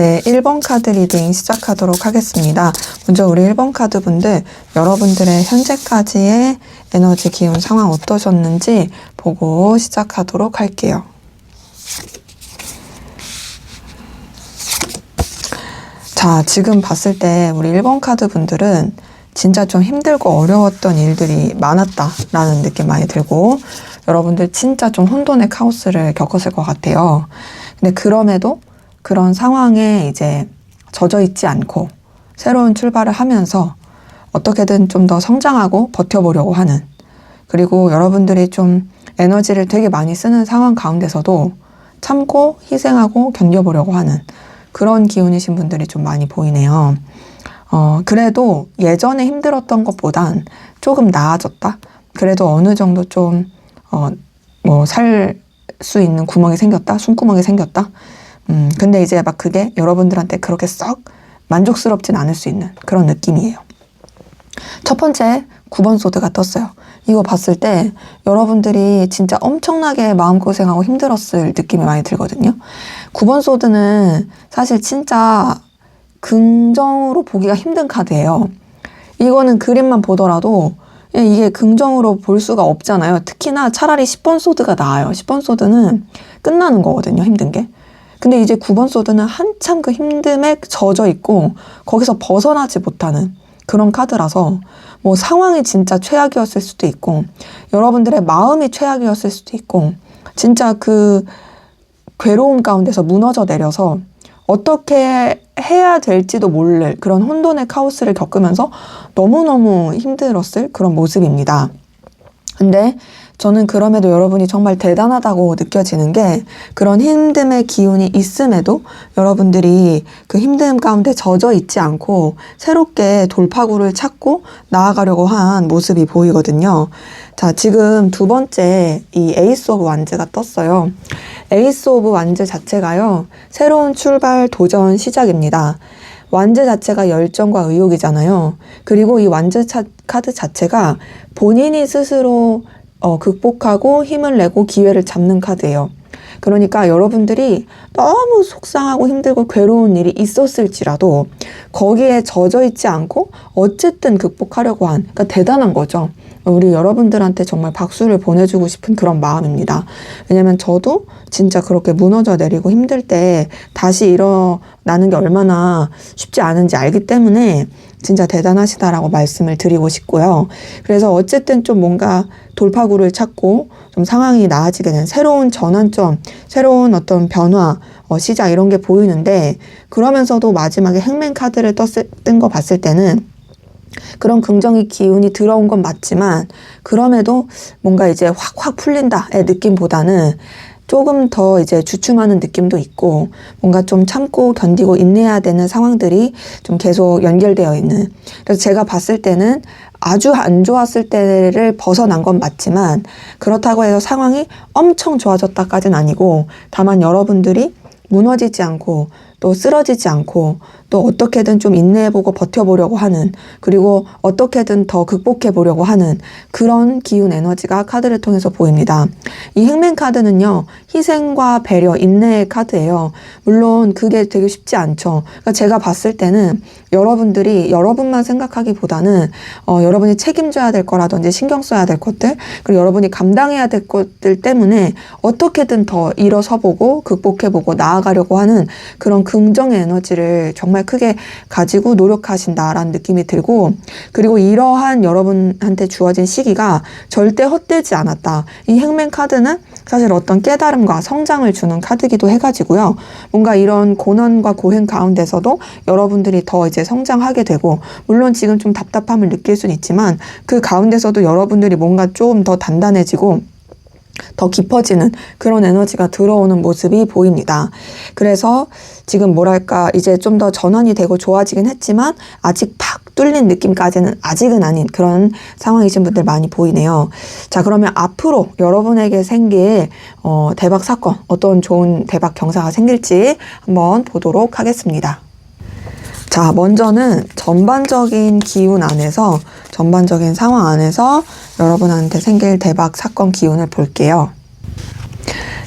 네, 1번 카드 리딩 시작하도록 하겠습니다. 먼저 우리 1번 카드 분들, 여러분들의 현재까지의 에너지 기운 상황 어떠셨는지 보고 시작하도록 할게요. 자, 지금 봤을 때 우리 1번 카드 분들은 진짜 좀 힘들고 어려웠던 일들이 많았다라는 느낌 많이 들고, 여러분들 진짜 좀 혼돈의 카오스를 겪었을 것 같아요. 근데 그럼에도 그런 상황에 이제 젖어 있지 않고 새로운 출발을 하면서 어떻게든 좀 더 성장하고 버텨보려고 하는, 그리고 여러분들이 좀 에너지를 되게 많이 쓰는 상황 가운데서도 참고 희생하고 견뎌보려고 하는 그런 기운이신 분들이 좀 많이 보이네요. 그래도 예전에 힘들었던 것보단 조금 나아졌다? 그래도 어느 정도 좀 살 수 있는 구멍이 생겼다? 숨구멍이 생겼다? 근데 이제 막 그게 여러분들한테 그렇게 썩 만족스럽진 않을 수 있는 그런 느낌이에요. 첫 번째 9번 소드가 떴어요. 이거 봤을 때 여러분들이 진짜 엄청나게 마음고생하고 힘들었을 느낌이 많이 들거든요. 9번 소드는 사실 진짜 긍정으로 보기가 힘든 카드예요. 이거는 그림만 보더라도 이게 긍정으로 볼 수가 없잖아요. 특히나 차라리 10번 소드가 나아요. 10번 소드는 끝나는 거거든요, 힘든 게. 근데 이제 9번 소드는 한참 그 힘듦에 젖어 있고 거기서 벗어나지 못하는 그런 카드라서 뭐 상황이 진짜 최악이었을 수도 있고 여러분들의 마음이 최악이었을 수도 있고 진짜 그 괴로움 가운데서 무너져 내려서 어떻게 해야 될지도 모를 그런 혼돈의 카오스를 겪으면서 너무너무 힘들었을 그런 모습입니다. 근데 저는 그럼에도 여러분이 정말 대단하다고 느껴지는 게 그런 힘듦의 기운이 있음에도 여러분들이 그 힘듦 가운데 젖어 있지 않고 새롭게 돌파구를 찾고 나아가려고 한 모습이 보이거든요. 자, 지금 두 번째 이 에이스 오브 완즈가 떴어요. 에이스 오브 완즈 자체가요, 새로운 출발, 도전, 시작입니다. 완즈 자체가 열정과 의욕이잖아요. 그리고 이 완즈 카드 자체가 본인이 스스로 극복하고 힘을 내고 기회를 잡는 카드예요. 그러니까 여러분들이 너무 속상하고 힘들고 괴로운 일이 있었을지라도 거기에 젖어 있지 않고 어쨌든 극복하려고 한, 그러니까 대단한 거죠. 우리 여러분들한테 정말 박수를 보내주고 싶은 그런 마음입니다. 왜냐면 저도 진짜 그렇게 무너져 내리고 힘들 때 다시 일어나는 게 얼마나 쉽지 않은지 알기 때문에 진짜 대단하시다라고 말씀을 드리고 싶고요. 그래서 어쨌든 좀 뭔가 돌파구를 찾고 좀 상황이 나아지게 된 새로운 전환점, 새로운 어떤 변화, 시작 이런 게 보이는데, 그러면서도 마지막에 행맨 카드를 뜬 거 봤을 때는 그런 긍정의 기운이 들어온 건 맞지만 그럼에도 뭔가 이제 확확 풀린다의 느낌보다는 조금 더 이제 주춤하는 느낌도 있고 뭔가 좀 참고 견디고 인내해야 되는 상황들이 좀 계속 연결되어 있는, 그래서 제가 봤을 때는 아주 안 좋았을 때를 벗어난 건 맞지만 그렇다고 해서 상황이 엄청 좋아졌다까지는 아니고, 다만 여러분들이 무너지지 않고 또 쓰러지지 않고 또 어떻게든 좀 인내해보고 버텨보려고 하는, 그리고 어떻게든 더 극복해보려고 하는 그런 기운 에너지가 카드를 통해서 보입니다. 이 행맨 카드는요, 희생과 배려, 인내의 카드예요. 물론 그게 되게 쉽지 않죠. 그러니까 제가 봤을 때는 여러분들이 여러분만 생각하기보다는 여러분이 책임져야 될 거라든지 신경 써야 될 것들, 그리고 여러분이 감당해야 될 것들 때문에 어떻게든 더 일어서보고 극복해보고 나아가려고 하는 그런 긍정의 에너지를 정말 크게 가지고 노력하신다라는 느낌이 들고, 그리고 이러한 여러분한테 주어진 시기가 절대 헛되지 않았다. 이 행맨 카드는 사실 어떤 깨달음과 성장을 주는 카드기도 해가지고요. 뭔가 이런 고난과 고행 가운데서도 여러분들이 더 이제 성장하게 되고, 물론 지금 좀 답답함을 느낄 수는 있지만 그 가운데서도 여러분들이 뭔가 좀 더 단단해지고 더 깊어지는 그런 에너지가 들어오는 모습이 보입니다. 그래서 지금 뭐랄까 이제 좀 더 전환이 되고 좋아지긴 했지만 아직 팍 뚫린 느낌까지는 아직은 아닌 그런 상황이신 분들 많이 보이네요. 자, 그러면 앞으로 여러분에게 생길 대박 사건, 어떤 좋은 대박 경사가 생길지 한번 보도록 하겠습니다. 자, 먼저는 전반적인 기운 안에서, 전반적인 상황 안에서 여러분한테 생길 대박 사건 기운을 볼게요.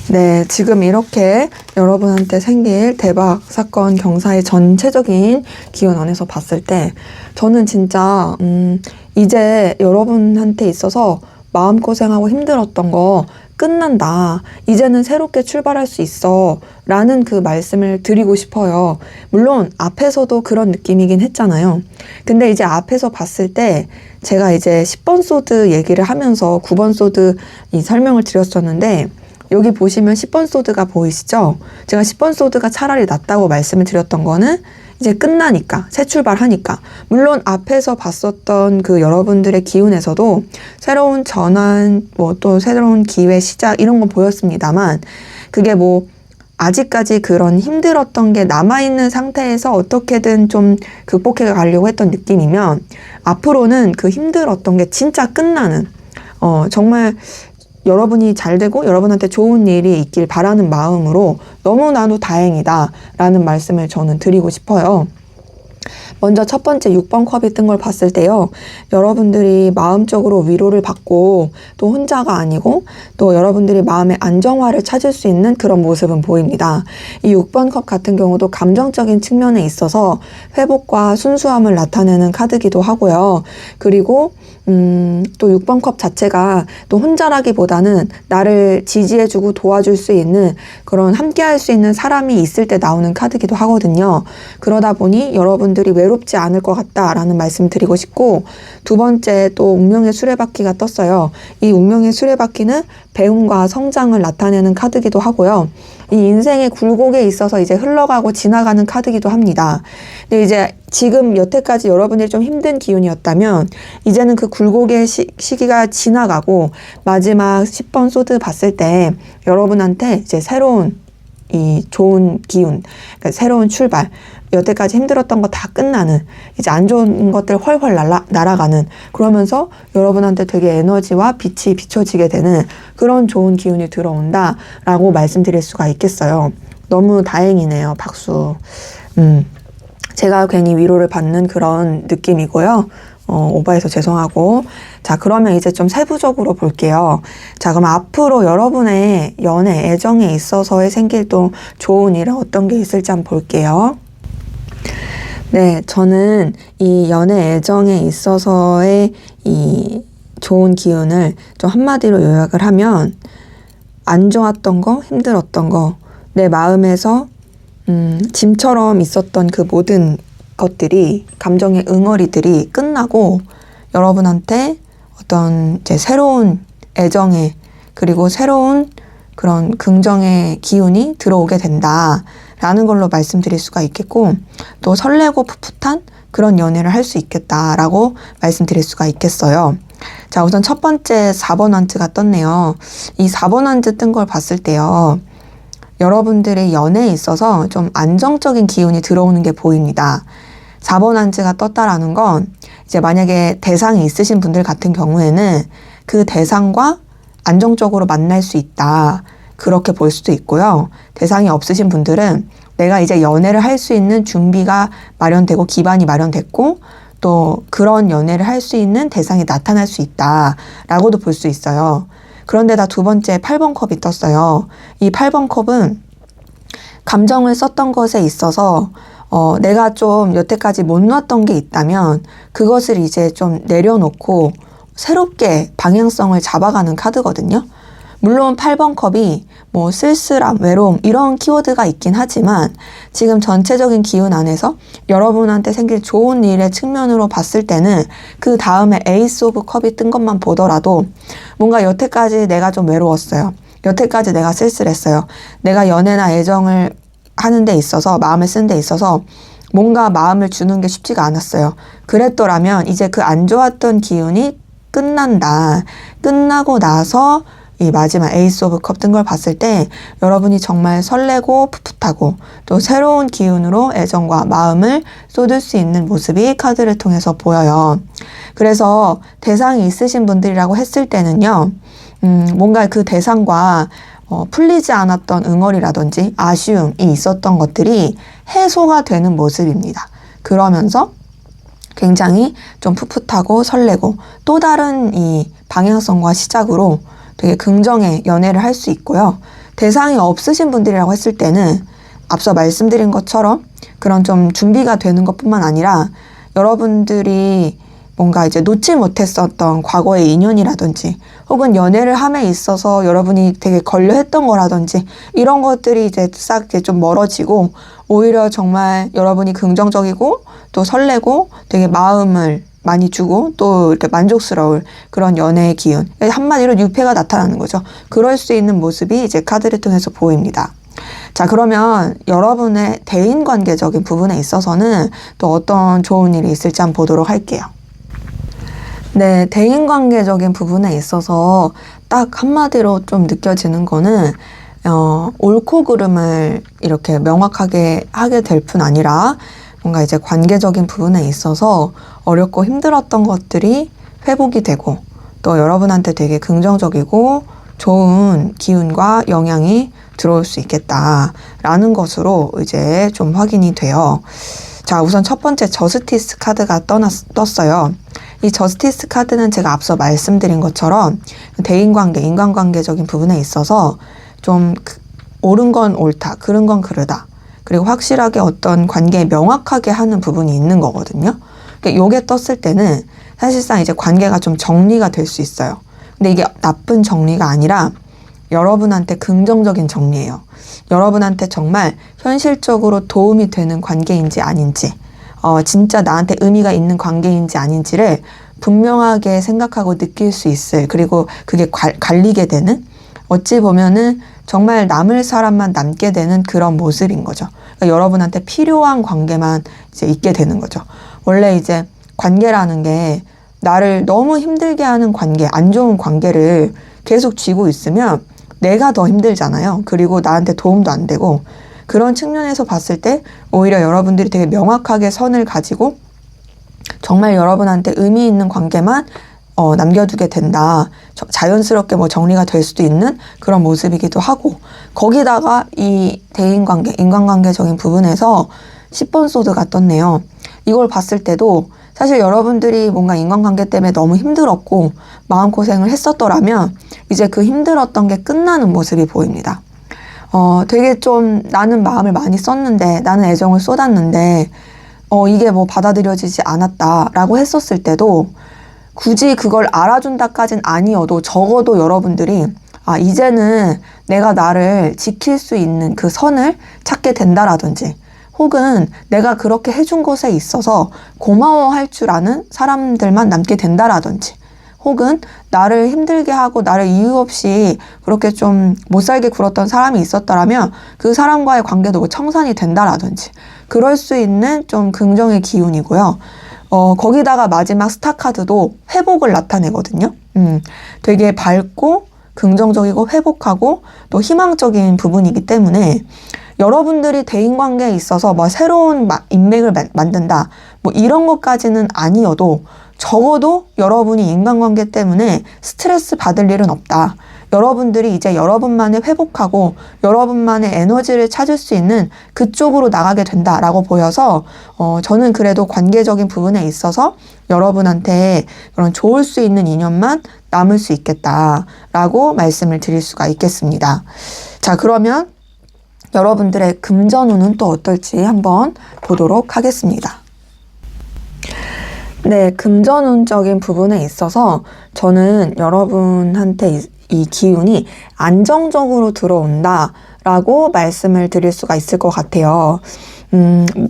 네, 지금 이렇게 여러분한테 생길 대박 사건 경사의 전체적인 기운 안에서 봤을 때 저는 진짜 이제 여러분한테 있어서 마음고생하고 힘들었던 거 끝난다. 이제는 새롭게 출발할 수 있어. 라는 그 말씀을 드리고 싶어요. 물론 앞에서도 그런 느낌이긴 했잖아요. 근데 이제 앞에서 봤을 때 제가 이제 10번 소드 얘기를 하면서 9번 소드 이 설명을 드렸었는데 여기 보시면 10번 소드가 보이시죠? 제가 10번 소드가 차라리 낫다고 말씀을 드렸던 거는 이제 끝나니까, 새 출발하니까. 물론 앞에서 봤었던 그 여러분들의 기운에서도 새로운 전환, 뭐 또 새로운 기회 시작 이런 건 보였습니다만 그게 뭐 아직까지 그런 힘들었던 게 남아있는 상태에서 어떻게든 좀 극복해 가려고 했던 느낌이면 앞으로는 그 힘들었던 게 진짜 끝나는 정말 여러분이 잘 되고 여러분한테 좋은 일이 있길 바라는 마음으로 너무나도 다행이다 라는 말씀을 저는 드리고 싶어요. 먼저 첫 번째 6번 컵이 뜬 걸 봤을 때요. 여러분들이 마음적으로 위로를 받고 또 혼자가 아니고 또 여러분들이 마음의 안정화를 찾을 수 있는 그런 모습은 보입니다. 이 6번 컵 같은 경우도 감정적인 측면에 있어서 회복과 순수함을 나타내는 카드기도 하고요. 그리고 또 6번 컵 자체가 또 혼자라기보다는 나를 지지해주고 도와줄 수 있는 그런 함께 할 수 있는 사람이 있을 때 나오는 카드기도 하거든요. 그러다 보니 여러분들이 외롭지 않을 것 같다라는 말씀 드리고 싶고 두 번째 또 운명의 수레바퀴가 떴어요. 이 운명의 수레바퀴는 배움과 성장을 나타내는 카드기도 하고요. 이 인생의 굴곡에 있어서 이제 흘러가고 지나가는 카드기도 합니다. 근데 이제 지금 여태까지 여러분들이 좀 힘든 기운이었다면 이제는 그 굴곡의 시기가 지나가고 마지막 10번 소드 봤을 때 여러분한테 이제 새로운 이 좋은 기운, 그러니까 새로운 출발, 여태까지 힘들었던 거 다 끝나는 이제 안 좋은 것들 훨훨 날아가는 그러면서 여러분한테 되게 에너지와 빛이 비춰지게 되는 그런 좋은 기운이 들어온다라고 말씀드릴 수가 있겠어요. 너무 다행이네요. 박수. 제가 괜히 위로를 받는 그런 느낌이고요. 오버해서 죄송하고. 자, 그러면 이제 좀 세부적으로 볼게요. 자, 그럼 앞으로 여러분의 연애, 애정에 있어서의 생길 또 좋은 일은 어떤 게 있을지 한번 볼게요. 네, 저는 이 연애, 애정에 있어서의 이 좋은 기운을 좀 한마디로 요약을 하면 안 좋았던 거, 힘들었던 거, 내 마음에서 짐처럼 있었던 그 모든 것들이 감정의 응어리들이 끝나고 여러분한테 어떤 이제 새로운 애정의 그리고 새로운 그런 긍정의 기운이 들어오게 된다라는 걸로 말씀드릴 수가 있겠고 또 설레고 풋풋한 그런 연애를 할 수 있겠다라고 말씀드릴 수가 있겠어요. 자, 우선 첫 번째 4번 한트가 떴네요. 이 4번 한트 뜬 걸 봤을 때요. 여러분들의 연애에 있어서 좀 안정적인 기운이 들어오는 게 보입니다. 4번 한트가 떴다라는 건 이제 만약에 대상이 있으신 분들 같은 경우에는 그 대상과 안정적으로 만날 수 있다. 그렇게 볼 수도 있고요. 대상이 없으신 분들은 내가 이제 연애를 할 수 있는 준비가 마련되고 기반이 마련됐고 또 그런 연애를 할 수 있는 대상이 나타날 수 있다라고도 볼 수 있어요. 그런데다 두 번째 8번 컵이 떴어요. 이 8번 컵은 감정을 썼던 것에 있어서 내가 좀 여태까지 못 놨던 게 있다면 그것을 이제 좀 내려놓고 새롭게 방향성을 잡아가는 카드거든요. 물론 8번 컵이 뭐 쓸쓸함, 외로움 이런 키워드가 있긴 하지만 지금 전체적인 기운 안에서 여러분한테 생길 좋은 일의 측면으로 봤을 때는 그 다음에 에이스 오브 컵이 뜬 것만 보더라도 뭔가 여태까지 내가 좀 외로웠어요. 여태까지 내가 쓸쓸했어요. 내가 연애나 애정을 하는 데 있어서 마음을 쓴 데 있어서 뭔가 마음을 주는 게 쉽지가 않았어요. 그랬더라면 이제 그 안 좋았던 기운이 끝난다. 끝나고 나서 이 마지막 에이스 오브 컵 뜬 걸 봤을 때 여러분이 정말 설레고 풋풋하고 또 새로운 기운으로 애정과 마음을 쏟을 수 있는 모습이 카드를 통해서 보여요. 그래서 대상이 있으신 분들이라고 했을 때는요. 뭔가 그 대상과 풀리지 않았던 응어리라든지 아쉬움이 있었던 것들이 해소가 되는 모습입니다. 그러면서 굉장히 좀 풋풋하고 설레고 또 다른 이 방향성과 시작으로 되게 긍정의 연애를 할 수 있고요. 대상이 없으신 분들이라고 했을 때는 앞서 말씀드린 것처럼 그런 좀 준비가 되는 것뿐만 아니라 여러분들이 뭔가 이제 놓지 못했었던 과거의 인연이라든지 혹은 연애를 함에 있어서 여러분이 되게 걸려했던 거라든지 이런 것들이 이제 싹 이제 좀 멀어지고 오히려 정말 여러분이 긍정적이고 또 설레고 되게 마음을 많이 주고 또 이렇게 만족스러울 그런 연애의 기운, 한마디로 유패가 나타나는 거죠. 그럴 수 있는 모습이 이제 카드를 통해서 보입니다. 자, 그러면 여러분의 대인관계적인 부분에 있어서는 또 어떤 좋은 일이 있을지 한번 보도록 할게요. 네, 대인관계적인 부분에 있어서 딱 한마디로 좀 느껴지는 거는 옳고 그름을 이렇게 명확하게 하게 될 뿐 아니라 뭔가 이제 관계적인 부분에 있어서 어렵고 힘들었던 것들이 회복이 되고 또 여러분한테 되게 긍정적이고 좋은 기운과 영향이 들어올 수 있겠다라는 것으로 이제 좀 확인이 돼요. 자, 우선 첫 번째 저스티스 카드가 떴어요. 이 저스티스 카드는 제가 앞서 말씀드린 것처럼 대인관계, 인간관계적인 부분에 있어서 좀 옳은 건 옳다, 그른 건 그르다. 그리고 확실하게 어떤 관계에 명확하게 하는 부분이 있는 거거든요. 그러니까 요게 떴을 때는 사실상 이제 관계가 좀 정리가 될 수 있어요. 근데 이게 나쁜 정리가 아니라 여러분한테 긍정적인 정리예요. 여러분한테 정말 현실적으로 도움이 되는 관계인지 아닌지, 진짜 나한테 의미가 있는 관계인지 아닌지를 분명하게 생각하고 느낄 수 있을, 그리고 그게 갈리게 되는, 어찌 보면은 정말 남을 사람만 남게 되는 그런 모습인 거죠. 그러니까 여러분한테 필요한 관계만 이제 있게 되는 거죠. 원래 이제 관계라는 게 나를 너무 힘들게 하는 관계, 안 좋은 관계를 계속 쥐고 있으면 내가 더 힘들잖아요. 그리고 나한테 도움도 안 되고, 그런 측면에서 봤을 때 오히려 여러분들이 되게 명확하게 선을 가지고 정말 여러분한테 의미 있는 관계만 남겨두게 된다. 자연스럽게 뭐 정리가 될 수도 있는 그런 모습이기도 하고, 거기다가 이 대인관계, 인간관계적인 부분에서 10번 소드가 떴네요. 이걸 봤을 때도 사실 여러분들이 뭔가 인간관계 때문에 너무 힘들었고 마음고생을 했었더라면 이제 그 힘들었던 게 끝나는 모습이 보입니다. 되게 좀 나는 마음을 많이 썼는데, 나는 애정을 쏟았는데 이게 뭐 받아들여지지 않았다라고 했었을 때도 굳이 그걸 알아준다까진 아니어도 적어도 여러분들이 이제는 내가 나를 지킬 수 있는 그 선을 찾게 된다라든지, 혹은 내가 그렇게 해준 것에 있어서 고마워할 줄 아는 사람들만 남게 된다라든지, 혹은 나를 힘들게 하고 나를 이유 없이 그렇게 좀 못살게 굴었던 사람이 있었더라면 그 사람과의 관계도 뭐 청산이 된다라든지, 그럴 수 있는 좀 긍정의 기운이고요. 거기다가 마지막 스타 카드도 회복을 나타내거든요. 되게 밝고 긍정적이고 회복하고 또 희망적인 부분이기 때문에 여러분들이 대인관계에 있어서 뭐 새로운 인맥을 만든다, 뭐 이런 것까지는 아니어도 적어도 여러분이 인간관계 때문에 스트레스 받을 일은 없다. 여러분들이 이제 여러분만의 회복하고 여러분만의 에너지를 찾을 수 있는 그쪽으로 나가게 된다라고 보여서 저는 그래도 관계적인 부분에 있어서 여러분한테 그런 좋을 수 있는 인연만 남을 수 있겠다라고 말씀을 드릴 수가 있겠습니다. 자, 그러면 여러분들의 금전운은 또 어떨지 한번 보도록 하겠습니다. 네, 금전운적인 부분에 있어서 저는 여러분한테 이 기운이 안정적으로 들어온다라고 말씀을 드릴 수가 있을 것 같아요.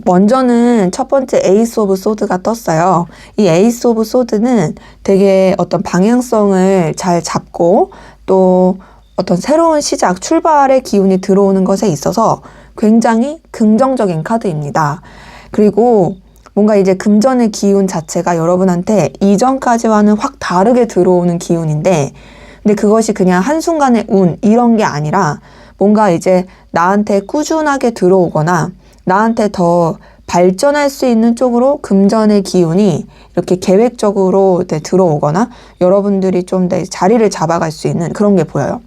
먼저는 첫 번째 에이스 오브 소드가 떴어요. 이 에이스 오브 소드는 되게 어떤 방향성을 잘 잡고 또 어떤 새로운 시작, 출발의 기운이 들어오는 것에 있어서 굉장히 긍정적인 카드입니다. 그리고 뭔가 이제 금전의 기운 자체가 여러분한테 이전까지와는 확 다르게 들어오는 기운인데, 근데 그것이 그냥 한순간의 운, 이런 게 아니라 뭔가 이제 나한테 꾸준하게 들어오거나 나한테 더 발전할 수 있는 쪽으로 금전의 기운이 이렇게 계획적으로 들어오거나 여러분들이 좀 더 자리를 잡아갈 수 있는 그런 게 보여요.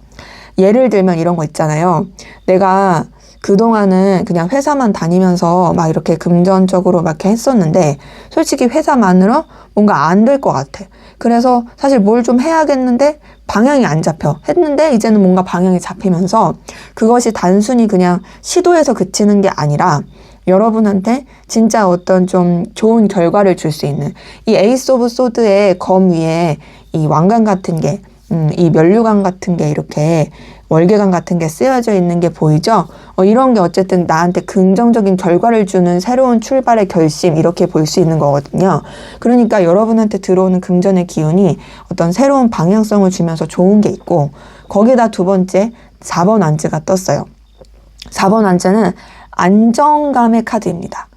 예를 들면 이런 거 있잖아요. 내가 그동안은 그냥 회사만 다니면서 막 이렇게 금전적으로 막 이렇게 했었는데 솔직히 회사만으로 뭔가 안 될 것 같아. 그래서 사실 뭘 좀 해야겠는데 방향이 안 잡혀. 했는데 이제는 뭔가 방향이 잡히면서 그것이 단순히 그냥 시도에서 그치는 게 아니라 여러분한테 진짜 어떤 좀 좋은 결과를 줄 수 있는 이 에이스 오브 소드의 검 위에 이 왕관 같은 게 이 면류관 같은 게 이렇게 월계관 같은 게 쓰여져 있는 게 보이죠? 이런 게 어쨌든 나한테 긍정적인 결과를 주는 새로운 출발의 결심 이렇게 볼 수 있는 거거든요. 그러니까 여러분한테 들어오는 금전의 기운이 어떤 새로운 방향성을 주면서 좋은 게 있고 거기다 두 번째 4번 안즈가 떴어요. 4번 안즈는 안정감의 카드입니다.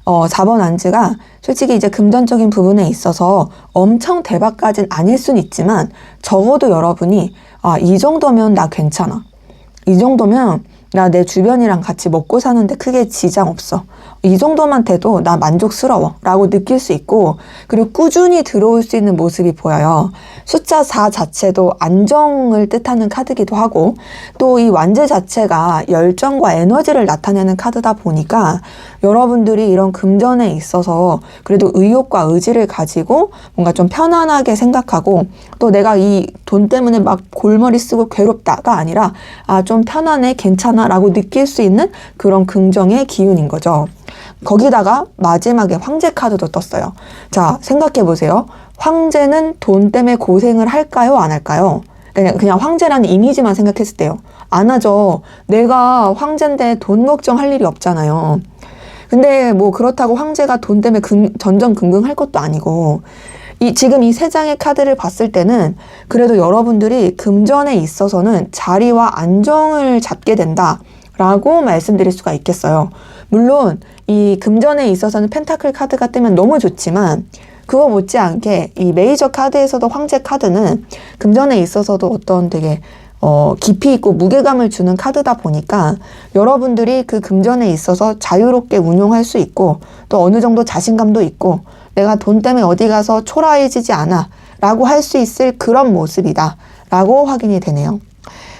4번 안즈가 솔직히 이제 금전적인 부분에 있어서 엄청 대박까진 아닐 순 있지만 적어도 여러분이 이 정도면 나 괜찮아. 이 정도면 나 내 주변이랑 같이 먹고 사는데 크게 지장 없어. 이 정도만 돼도 나 만족스러워 라고 느낄 수 있고 그리고 꾸준히 들어올 수 있는 모습이 보여요. 숫자 4 자체도 안정을 뜻하는 카드기도 하고 또 이 완제 자체가 열정과 에너지를 나타내는 카드다 보니까 여러분들이 이런 금전에 있어서 그래도 의욕과 의지를 가지고 뭔가 좀 편안하게 생각하고 또 내가 이 돈 때문에 막 골머리 쓰고 괴롭다가 아니라 좀 편안해 괜찮아 라고 느낄 수 있는 그런 긍정의 기운인 거죠. 거기다가 마지막에 황제 카드도 떴어요. 자, 생각해 보세요. 황제는 돈 때문에 고생을 할까요? 안 할까요? 그냥 황제라는 이미지만 생각했을 때요. 안 하죠. 내가 황제인데 돈 걱정할 일이 없잖아요. 근데 뭐 그렇다고 황제가 돈 때문에 전전긍긍할 것도 아니고 지금 이 세 장의 카드를 봤을 때는 그래도 여러분들이 금전에 있어서는 자리와 안정을 잡게 된다라고 말씀드릴 수가 있겠어요. 물론 이 금전에 있어서는 펜타클 카드가 뜨면 너무 좋지만 그거 못지않게 이 메이저 카드에서도 황제 카드는 금전에 있어서도 어떤 되게 깊이 있고 무게감을 주는 카드다 보니까 여러분들이 그 금전에 있어서 자유롭게 운용할 수 있고 또 어느 정도 자신감도 있고 내가 돈 때문에 어디 가서 초라해지지 않아 라고 할 수 있을 그런 모습이다 라고 확인이 되네요.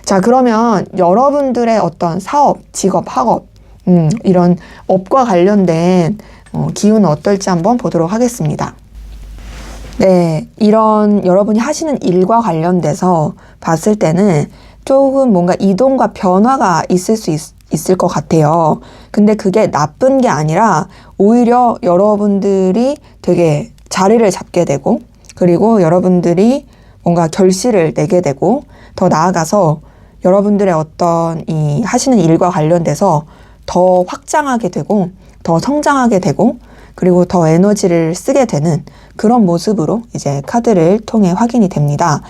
자, 그러면 여러분들의 어떤 사업, 직업, 학업 이런 업과 관련된 기운은 어떨지 한번 보도록 하겠습니다. 네, 이런 여러분이 하시는 일과 관련돼서 봤을 때는 조금 뭔가 이동과 변화가 있을 수 있을 것 같아요. 근데 그게 나쁜 게 아니라 오히려 여러분들이 되게 자리를 잡게 되고 그리고 여러분들이 뭔가 결실을 내게 되고 더 나아가서 여러분들의 어떤 이 하시는 일과 관련돼서 더 확장하게 되고 더 성장하게 되고 그리고 더 에너지를 쓰게 되는 그런 모습으로 이제 카드를 통해 확인이 됩니다.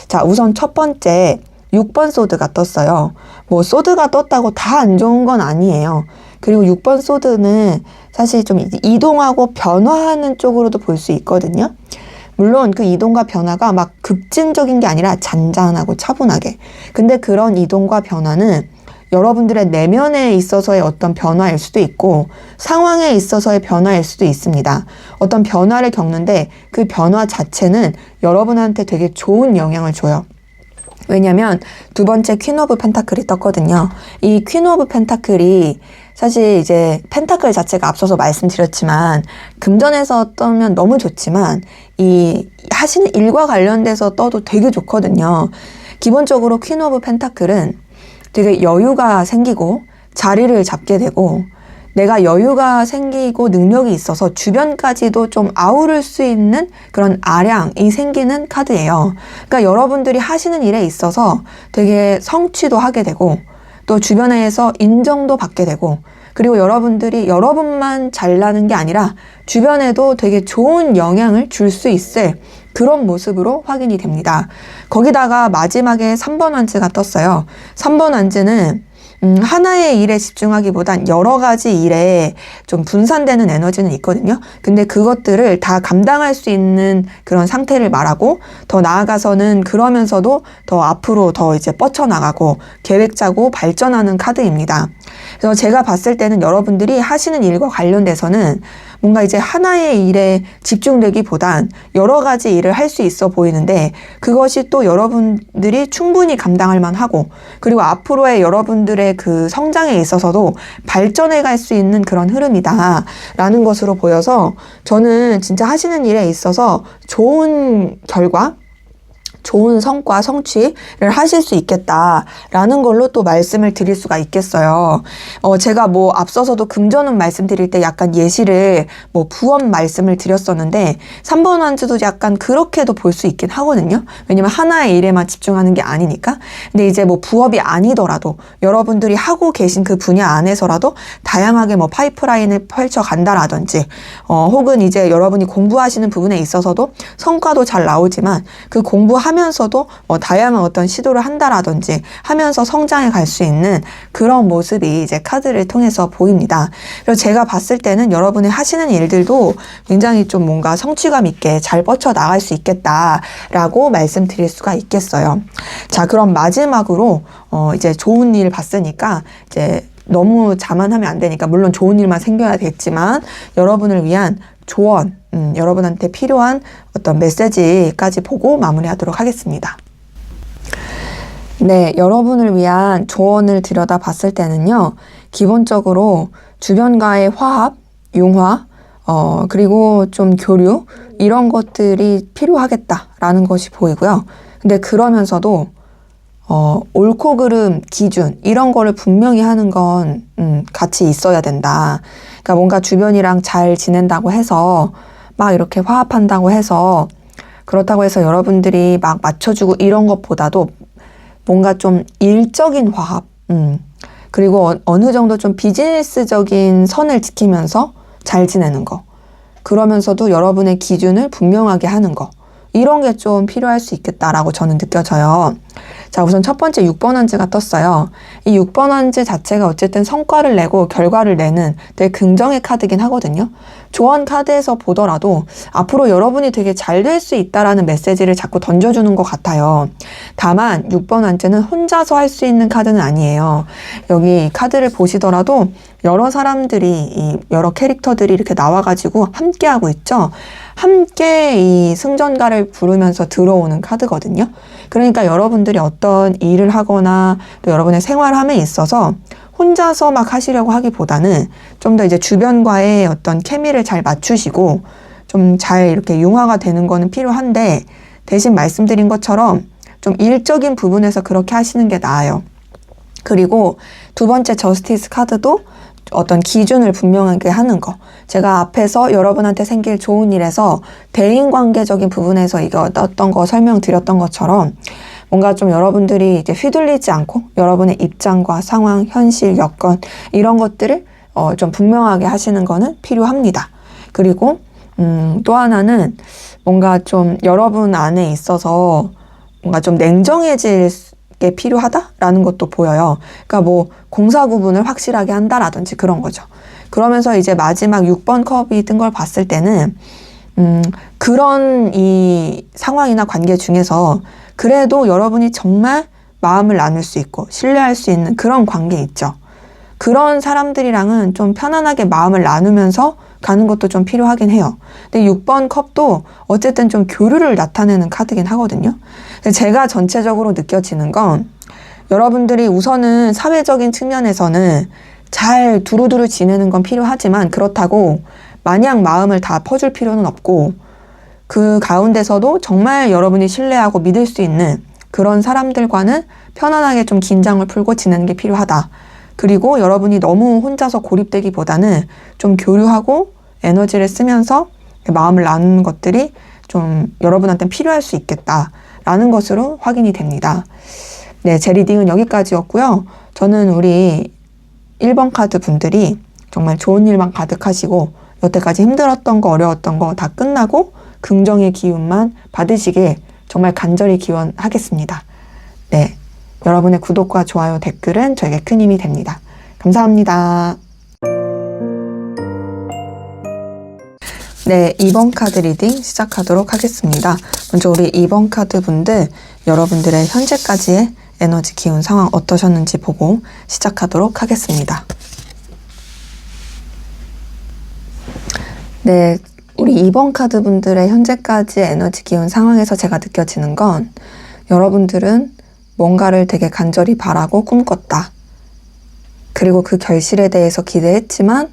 자, 우선 첫 번째 6번 소드가 떴어요. 뭐 소드가 떴다고 다 안 좋은 건 아니에요. 그리고 6번 소드는 사실 좀 이동하고 변화하는 쪽으로도 볼 수 있거든요. 물론 그 이동과 변화가 막 급진적인 게 아니라 잔잔하고 차분하게. 근데 그런 이동과 변화는 여러분들의 내면에 있어서의 어떤 변화일 수도 있고 상황에 있어서의 변화일 수도 있습니다. 어떤 변화를 겪는데 그 변화 자체는 여러분한테 되게 좋은 영향을 줘요. 왜냐면 두 번째 퀸 오브 펜타클이 떴거든요. 이 퀸 오브 펜타클이 사실 이제 펜타클 자체가 앞서서 말씀드렸지만 금전에서 떠면 너무 좋지만 이 하시는 일과 관련돼서 떠도 되게 좋거든요. 기본적으로 퀸 오브 펜타클은 되게 여유가 생기고 자리를 잡게 되고 내가 여유가 생기고 능력이 있어서 주변까지도 좀 아우를 수 있는 그런 아량이 생기는 카드예요. 그러니까 여러분들이 하시는 일에 있어서 되게 성취도 하게 되고 또 주변에서 인정도 받게 되고 그리고 여러분들이 여러분만 잘나는 게 아니라 주변에도 되게 좋은 영향을 줄 수 있을 그런 모습으로 확인이 됩니다. 거기다가 마지막에 3번 안즈가 떴어요. 3번 안즈는 하나의 일에 집중하기보단 여러 가지 일에 좀 분산되는 에너지는 있거든요. 근데 그것들을 다 감당할 수 있는 그런 상태를 말하고 더 나아가서는 그러면서도 더 앞으로 더 이제 뻗쳐나가고 계획 짜고 발전하는 카드입니다. 그래서 제가 봤을 때는 여러분들이 하시는 일과 관련돼서는 뭔가 이제 하나의 일에 집중되기보단 여러 가지 일을 할 수 있어 보이는데 그것이 또 여러분들이 충분히 감당할 만하고 그리고 앞으로의 여러분들의 그 성장에 있어서도 발전해 갈 수 있는 그런 흐름이다라는 것으로 보여서 저는 진짜 하시는 일에 있어서 좋은 결과 좋은 성과, 성취를 하실 수 있겠다라는 걸로 또 말씀을 드릴 수가 있겠어요. 제가 뭐 앞서서도 금전운 말씀드릴 때 약간 예시를 뭐 부업 말씀을 드렸었는데 3번 환즈도 약간 그렇게도 볼 수 있긴 하거든요. 왜냐면 하나의 일에만 집중하는 게 아니니까. 근데 이제 뭐 부업이 아니더라도 여러분들이 하고 계신 그 분야 안에서라도 다양하게 뭐 파이프라인을 펼쳐 간다라든지 혹은 이제 여러분이 공부하시는 부분에 있어서도 성과도 잘 나오지만 그 하면서도 다양한 어떤 시도를 한다라든지 하면서 성장해 갈 수 있는 그런 모습이 이제 카드를 통해서 보입니다. 그래서 제가 봤을 때는 여러분이 하시는 일들도 굉장히 좀 뭔가 성취감 있게 잘 뻗쳐 나갈 수 있겠다라고 말씀드릴 수가 있겠어요. 자, 그럼 마지막으로 이제 좋은 일 봤으니까 이제 너무 자만하면 안 되니까 물론 좋은 일만 생겨야겠지만 여러분을 위한 조언, 여러분한테 필요한 어떤 메시지까지 보고 마무리하도록 하겠습니다. 네, 여러분을 위한 조언을 들여다봤을 때는요, 기본적으로 주변과의 화합, 융화, 그리고 좀 교류, 이런 것들이 필요하겠다라는 것이 보이고요. 근데 그러면서도 옳고 그름, 기준 이런 거를 분명히 하는 건 같이 있어야 된다. 그러니까 뭔가 주변이랑 잘 지낸다고 해서 막 이렇게 화합한다고 해서 그렇다고 해서 여러분들이 막 맞춰주고 이런 것보다도 뭔가 좀 일적인 화합, 그리고 어느 정도 좀 비즈니스적인 선을 지키면서 잘 지내는 거. 그러면서도 여러분의 기준을 분명하게 하는 거. 이런 게 좀 필요할 수 있겠다라고 저는 느껴져요. 자, 우선 첫 번째 6번 환즈가 떴어요. 이 6번 환즈 자체가 어쨌든 성과를 내고 결과를 내는 되게 긍정의 카드긴 하거든요. 조언 카드에서 보더라도 앞으로 여러분이 되게 잘 될 수 있다라는 메시지를 자꾸 던져주는 것 같아요. 다만 6번 환즈는 혼자서 할 수 있는 카드는 아니에요. 여기 카드를 보시더라도 여러 사람들이, 여러 캐릭터들이 이렇게 나와가지고 함께하고 있죠. 함께 이 승전가를 부르면서 들어오는 카드거든요. 그러니까 여러분들이 어떤 일을 하거나 또 여러분의 생활함에 있어서 혼자서 막 하시려고 하기보다는 좀 더 이제 주변과의 어떤 케미를 잘 맞추시고 좀 잘 이렇게 융화가 되는 거는 필요한데 대신 말씀드린 것처럼 좀 일적인 부분에서 그렇게 하시는 게 나아요. 그리고 두 번째 저스티스 카드도 어떤 기준을 분명하게 하는 거. 제가 앞에서 여러분한테 생길 좋은 일에서 대인관계적인 부분에서 이거 어떤 거 설명드렸던 것처럼 뭔가 좀 여러분들이 이제 휘둘리지 않고 여러분의 입장과 상황, 현실, 여건 이런 것들을 좀 분명하게 하시는 거는 필요합니다. 그리고 또 하나는 뭔가 좀 여러분 안에 있어서 뭔가 좀 냉정해질 게 필요하다라는 것도 보여요. 그러니까 뭐 공사 구분을 확실하게 한다라든지 그런 거죠. 그러면서 이제 마지막 6번 컵이 뜬 걸 봤을 때는 그런 이 상황이나 관계 중에서 그래도 여러분이 정말 마음을 나눌 수 있고 신뢰할 수 있는 그런 관계 있죠. 그런 사람들이랑은 좀 편안하게 마음을 나누면서 가는 것도 좀 필요하긴 해요. 근데 6번 컵도 어쨌든 좀 교류를 나타내는 카드긴 하거든요. 제가 전체적으로 느껴지는 건 여러분들이 우선은 사회적인 측면에서는 잘 두루두루 지내는 건 필요하지만 그렇다고 마냥 마음을 다 퍼줄 필요는 없고 그 가운데서도 정말 여러분이 신뢰하고 믿을 수 있는 그런 사람들과는 편안하게 좀 긴장을 풀고 지내는 게 필요하다. 그리고 여러분이 너무 혼자서 고립되기보다는 좀 교류하고 에너지를 쓰면서 마음을 나누는 것들이 좀 여러분한테 필요할 수 있겠다라는 것으로 확인이 됩니다. 네, 제 리딩은 여기까지였고요. 저는 우리 1번 카드 분들이 정말 좋은 일만 가득하시고 여태까지 힘들었던 거 어려웠던 거 다 끝나고 긍정의 기운만 받으시길 정말 간절히 기원하겠습니다. 네, 여러분의 구독과 좋아요, 댓글은 저에게 큰 힘이 됩니다. 감사합니다. 네, 2번 카드 리딩 시작하도록 하겠습니다. 먼저 우리 2번 카드 분들, 여러분들의 현재까지의 에너지 기운 상황 어떠셨는지 보고 시작하도록 하겠습니다. 네, 우리 2번 카드 분들의 현재까지의 에너지 기운 상황에서 제가 느껴지는 건 여러분들은 뭔가를 되게 간절히 바라고 꿈꿨다. 그리고 그 결실에 대해서 기대했지만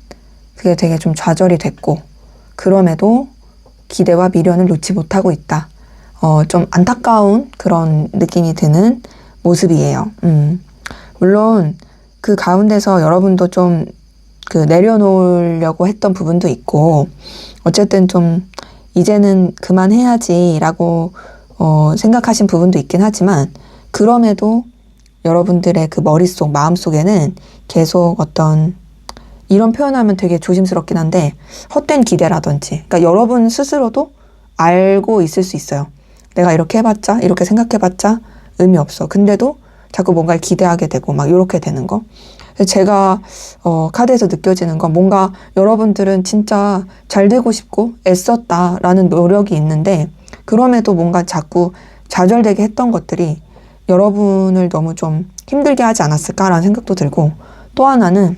그게 되게 좀 좌절이 됐고 그럼에도 기대와 미련을 놓지 못하고 있다. 좀 안타까운 그런 느낌이 드는 모습이에요. 물론 그 가운데서 여러분도 좀 내려놓으려고 했던 부분도 있고 어쨌든 좀 이제는 그만해야지라고 생각하신 부분도 있긴 하지만 그럼에도 여러분들의 그 머릿속, 마음속에는 계속 어떤 이런 표현하면 되게 조심스럽긴 한데 헛된 기대라든지 그러니까 여러분 스스로도 알고 있을 수 있어요. 내가 이렇게 해봤자 이렇게 생각해봤자 의미 없어. 근데도 자꾸 뭔가를 기대하게 되고 막 이렇게 되는 거. 제가 카드에서 느껴지는 건 뭔가 여러분들은 진짜 잘 되고 싶고 애썼다라는 노력이 있는데 그럼에도 뭔가 자꾸 좌절되게 했던 것들이 여러분을 너무 좀 힘들게 하지 않았을까라는 생각도 들고 또 하나는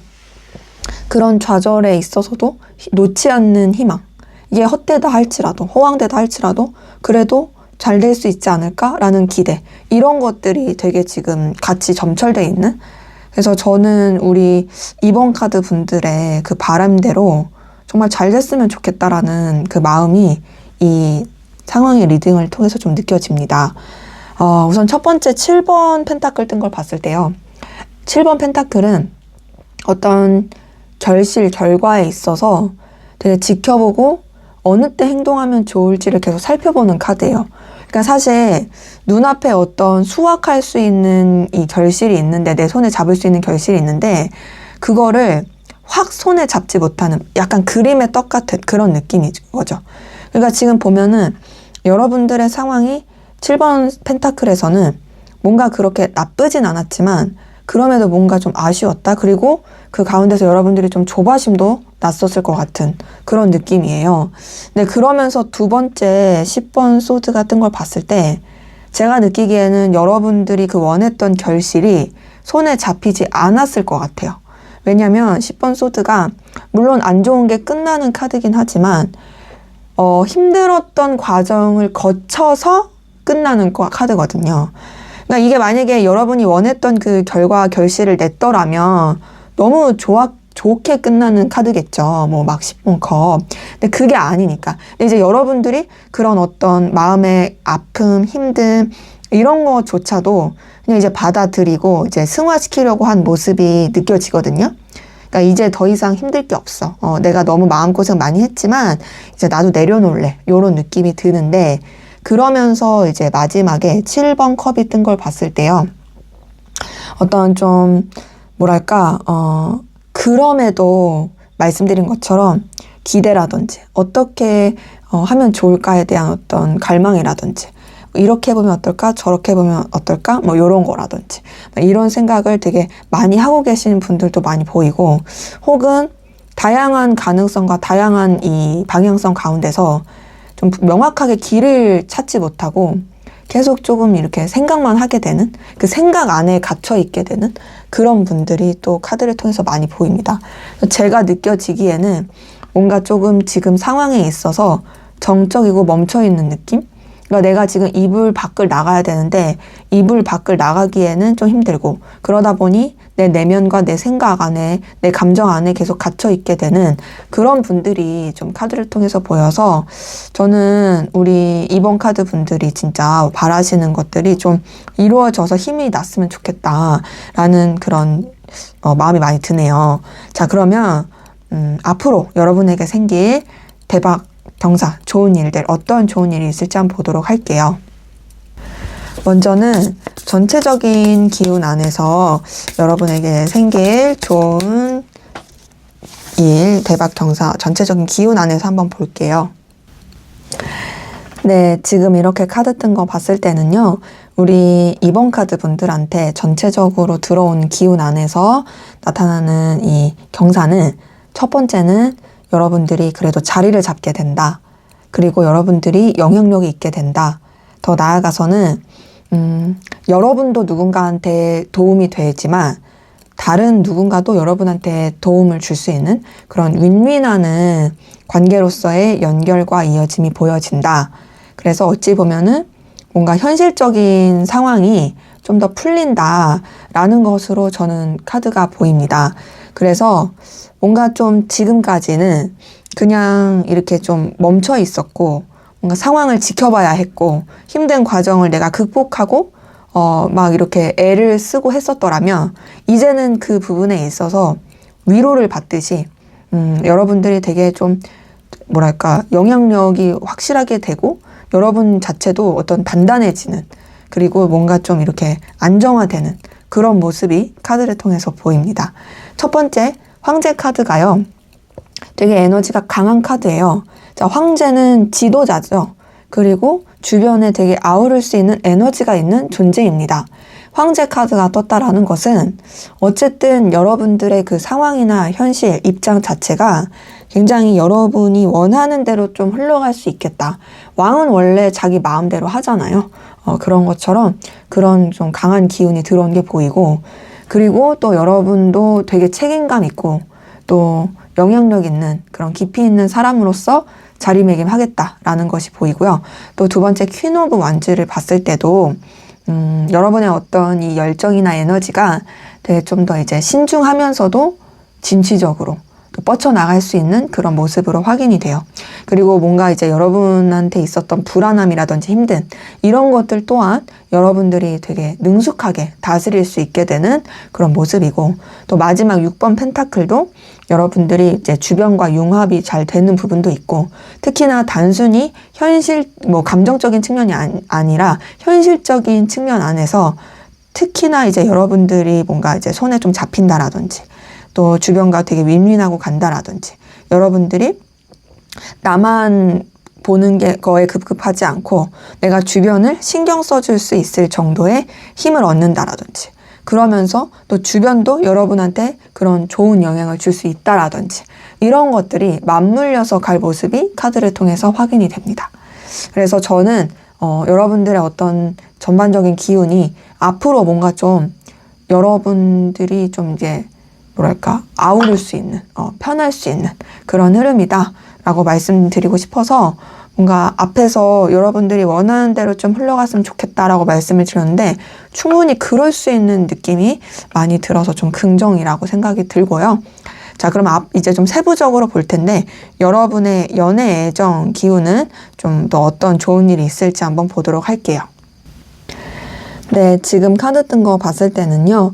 그런 좌절에 있어서도 놓지 않는 희망 이게 헛되다 할지라도 허황되다 할지라도 그래도 잘 될 수 있지 않을까라는 기대 이런 것들이 되게 지금 같이 점철되어 있는 그래서 저는 우리 2번 카드 분들의 그 바람대로 정말 잘 됐으면 좋겠다라는 그 마음이 이 상황의 리딩을 통해서 좀 느껴집니다. 우선 첫 번째 7번 펜타클 뜬 걸 봤을 때요. 7번 펜타클은 어떤 결과에 있어서 되게 지켜보고 어느 때 행동하면 좋을지를 계속 살펴보는 카드예요. 그러니까 사실 눈앞에 어떤 수확할 수 있는 이 결실이 있는데 내 손에 잡을 수 있는 결실이 있는데 그거를 확 손에 잡지 못하는 약간 그림의 떡 같은 그런 느낌인 거죠. 그러니까 지금 보면은 여러분들의 상황이 7번 펜타클에서는 뭔가 그렇게 나쁘진 않았지만 그럼에도 뭔가 좀 아쉬웠다. 그리고 그 가운데서 여러분들이 좀 조바심도 났었을 것 같은 그런 느낌이에요. 근데 그러면서 두 번째 10번 소드 같은 걸 봤을 때 제가 느끼기에는 여러분들이 그 원했던 결실이 손에 잡히지 않았을 것 같아요. 왜냐면 10번 소드가 물론 안 좋은 게 끝나는 카드긴 하지만 힘들었던 과정을 거쳐서 끝나는 카드거든요. 그러니까 이게 만약에 여러분이 원했던 그 결실을 냈더라면 너무 좋게 끝나는 카드겠죠. 뭐 막 10번 컵. 근데 그게 아니니까. 근데 이제 여러분들이 그런 어떤 마음의 아픔, 힘듦 이런 거조차도 그냥 이제 받아들이고 이제 승화시키려고 한 모습이 느껴지거든요. 그러니까 이제 더 이상 힘들 게 없어. 내가 너무 마음고생 많이 했지만 이제 나도 내려놓을래. 이런 느낌이 드는데 그러면서 이제 마지막에 7번 컵이 뜬 걸 봤을 때요. 어떤 좀 뭐랄까 그럼에도 말씀드린 것처럼 기대라든지 어떻게 하면 좋을까에 대한 어떤 갈망이라든지 이렇게 해보면 어떨까 저렇게 해보면 어떨까 뭐 이런 거라든지 이런 생각을 되게 많이 하고 계시는 분들도 많이 보이고 혹은 다양한 가능성과 다양한 이 방향성 가운데서 좀 명확하게 길을 찾지 못하고 계속 조금 이렇게 생각만 하게 되는 그 생각 안에 갇혀 있게 되는 그런 분들이 또 카드를 통해서 많이 보입니다. 제가 느껴지기에는 뭔가 조금 지금 상황에 있어서 정적이고 멈춰 있는 느낌? 그러니까 내가 지금 이불 밖을 나가야 되는데 이불 밖을 나가기에는 좀 힘들고 그러다 보니 내 내면과 내 생각 안에 내 감정 안에 계속 갇혀 있게 되는 그런 분들이 좀 카드를 통해서 보여서 저는 우리 2번 카드 분들이 진짜 바라시는 것들이 좀 이루어져서 힘이 났으면 좋겠다라는 그런 마음이 많이 드네요. 자, 그러면 앞으로 여러분에게 생길 대박 경사, 좋은 일들, 어떤 좋은 일이 있을지 한번 보도록 할게요. 먼저는 전체적인 기운 안에서 여러분에게 생길 좋은 일, 대박 경사, 전체적인 기운 안에서 한번 볼게요. 네, 지금 이렇게 카드 뜬 거 봤을 때는요, 우리 2번 카드 분들한테 전체적으로 들어온 기운 안에서 나타나는 이 경사는 첫 번째는 여러분들이 그래도 자리를 잡게 된다. 그리고 여러분들이 영향력이 있게 된다. 더 나아가서는 여러분도 누군가한테 도움이 되지만 다른 누군가도 여러분한테 도움을 줄 수 있는 그런 윈윈하는 관계로서의 연결과 이어짐이 보여진다. 그래서 어찌 보면은 뭔가 현실적인 상황이 좀 더 풀린다라는 것으로 저는 카드가 보입니다. 그래서 뭔가 좀 지금까지는 그냥 이렇게 좀 멈춰 있었고 뭔가 상황을 지켜봐야 했고 힘든 과정을 내가 극복하고 막 이렇게 애를 쓰고 했었더라면 이제는 그 부분에 있어서 위로를 받듯이 여러분들이 되게 좀 뭐랄까 영향력이 확실하게 되고 여러분 자체도 어떤 단단해지는 그리고 뭔가 좀 이렇게 안정화되는 그런 모습이 카드를 통해서 보입니다. 첫 번째 황제 카드가요. 되게 에너지가 강한 카드예요. 자, 황제는 지도자죠. 그리고 주변에 되게 아우를 수 있는 에너지가 있는 존재입니다. 황제 카드가 떴다라는 것은 어쨌든 여러분들의 그 상황이나 현실, 입장 자체가 굉장히 여러분이 원하는 대로 좀 흘러갈 수 있겠다. 왕은 원래 자기 마음대로 하잖아요. 그런 것처럼 그런 좀 강한 기운이 들어온 게 보이고 그리고 또 여러분도 되게 책임감 있고 또 영향력 있는 그런 깊이 있는 사람으로서 자리매김하겠다라는 것이 보이고요. 또 두 번째 퀸 오브 완즈를 봤을 때도 여러분의 어떤 이 열정이나 에너지가 되게 좀 더 이제 신중하면서도 진취적으로 또 뻗쳐나갈 수 있는 그런 모습으로 확인이 돼요. 그리고 뭔가 이제 여러분한테 있었던 불안함이라든지 힘든 이런 것들 또한 여러분들이 되게 능숙하게 다스릴 수 있게 되는 그런 모습이고 또 마지막 6번 펜타클도 여러분들이 이제 주변과 융합이 잘 되는 부분도 있고 특히나 단순히 현실 뭐 감정적인 측면이 아니라 현실적인 측면 안에서 특히나 이제 여러분들이 뭔가 이제 손에 좀 잡힌다라든지 또 주변과 되게 윈윈하고 간다라든지 여러분들이 나만 보는 거에 급급하지 않고 내가 주변을 신경 써줄 수 있을 정도의 힘을 얻는다라든지 그러면서 또 주변도 여러분한테 그런 좋은 영향을 줄 수 있다라든지 이런 것들이 맞물려서 갈 모습이 카드를 통해서 확인이 됩니다. 그래서 저는 여러분들의 어떤 전반적인 기운이 앞으로 뭔가 좀 여러분들이 좀 이제 뭐랄까 아우를 수 있는 편할 수 있는 그런 흐름이다 라고 말씀드리고 싶어서 뭔가 앞에서 여러분들이 원하는 대로 좀 흘러갔으면 좋겠다라고 말씀을 드렸는데 충분히 그럴 수 있는 느낌이 많이 들어서 좀 긍정이라고 생각이 들고요. 자, 그럼 이제 좀 세부적으로 볼 텐데 여러분의 연애 애정 기운은 좀 더 어떤 좋은 일이 있을지 한번 보도록 할게요. 네, 지금 카드 뜬 거 봤을 때는요.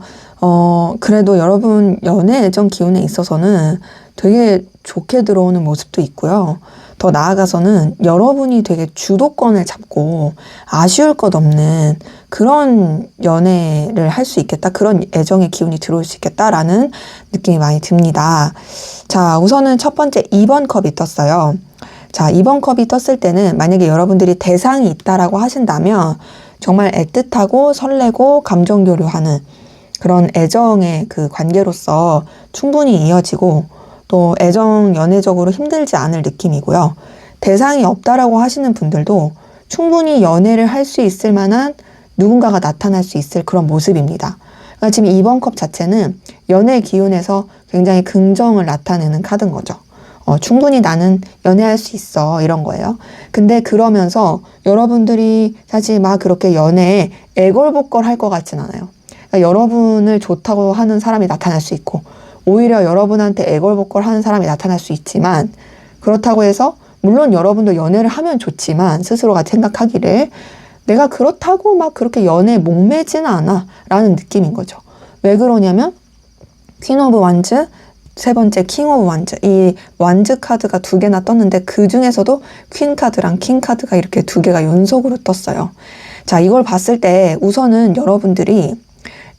그래도 여러분 연애 애정 기운에 있어서는 되게 좋게 들어오는 모습도 있고요. 더 나아가서는 여러분이 되게 주도권을 잡고 아쉬울 것 없는 그런 연애를 할 수 있겠다. 그런 애정의 기운이 들어올 수 있겠다라는 느낌이 많이 듭니다. 자, 우선은 첫 번째 2번 컵이 떴어요. 자, 2번 컵이 떴을 때는 만약에 여러분들이 대상이 있다라고 하신다면 정말 애틋하고 설레고 감정 교류하는 그런 애정의 그 관계로서 충분히 이어지고 또 애정 연애적으로 힘들지 않을 느낌이고요. 대상이 없다라고 하시는 분들도 충분히 연애를 할 수 있을 만한 누군가가 나타날 수 있을 그런 모습입니다. 그러니까 지금 2번 컵 자체는 연애 기운에서 굉장히 긍정을 나타내는 카드인 거죠. 충분히 나는 연애할 수 있어 이런 거예요. 근데 그러면서 여러분들이 사실 막 그렇게 연애에 애걸복걸 할 것 같진 않아요. 그러니까 여러분을 좋다고 하는 사람이 나타날 수 있고 오히려 여러분한테 애걸복걸 하는 사람이 나타날 수 있지만 그렇다고 해서 물론 여러분도 연애를 하면 좋지만 스스로가 생각하기를 내가 그렇다고 막 그렇게 연애에 목매지는 않아 라는 느낌인 거죠. 왜 그러냐면 퀸 오브 완즈 세 번째 킹 오브 완즈 이 완즈 카드가 두 개나 떴는데 그 중에서도 퀸 카드랑 킹 카드가 이렇게 두 개가 연속으로 떴어요. 자, 이걸 봤을 때 우선은 여러분들이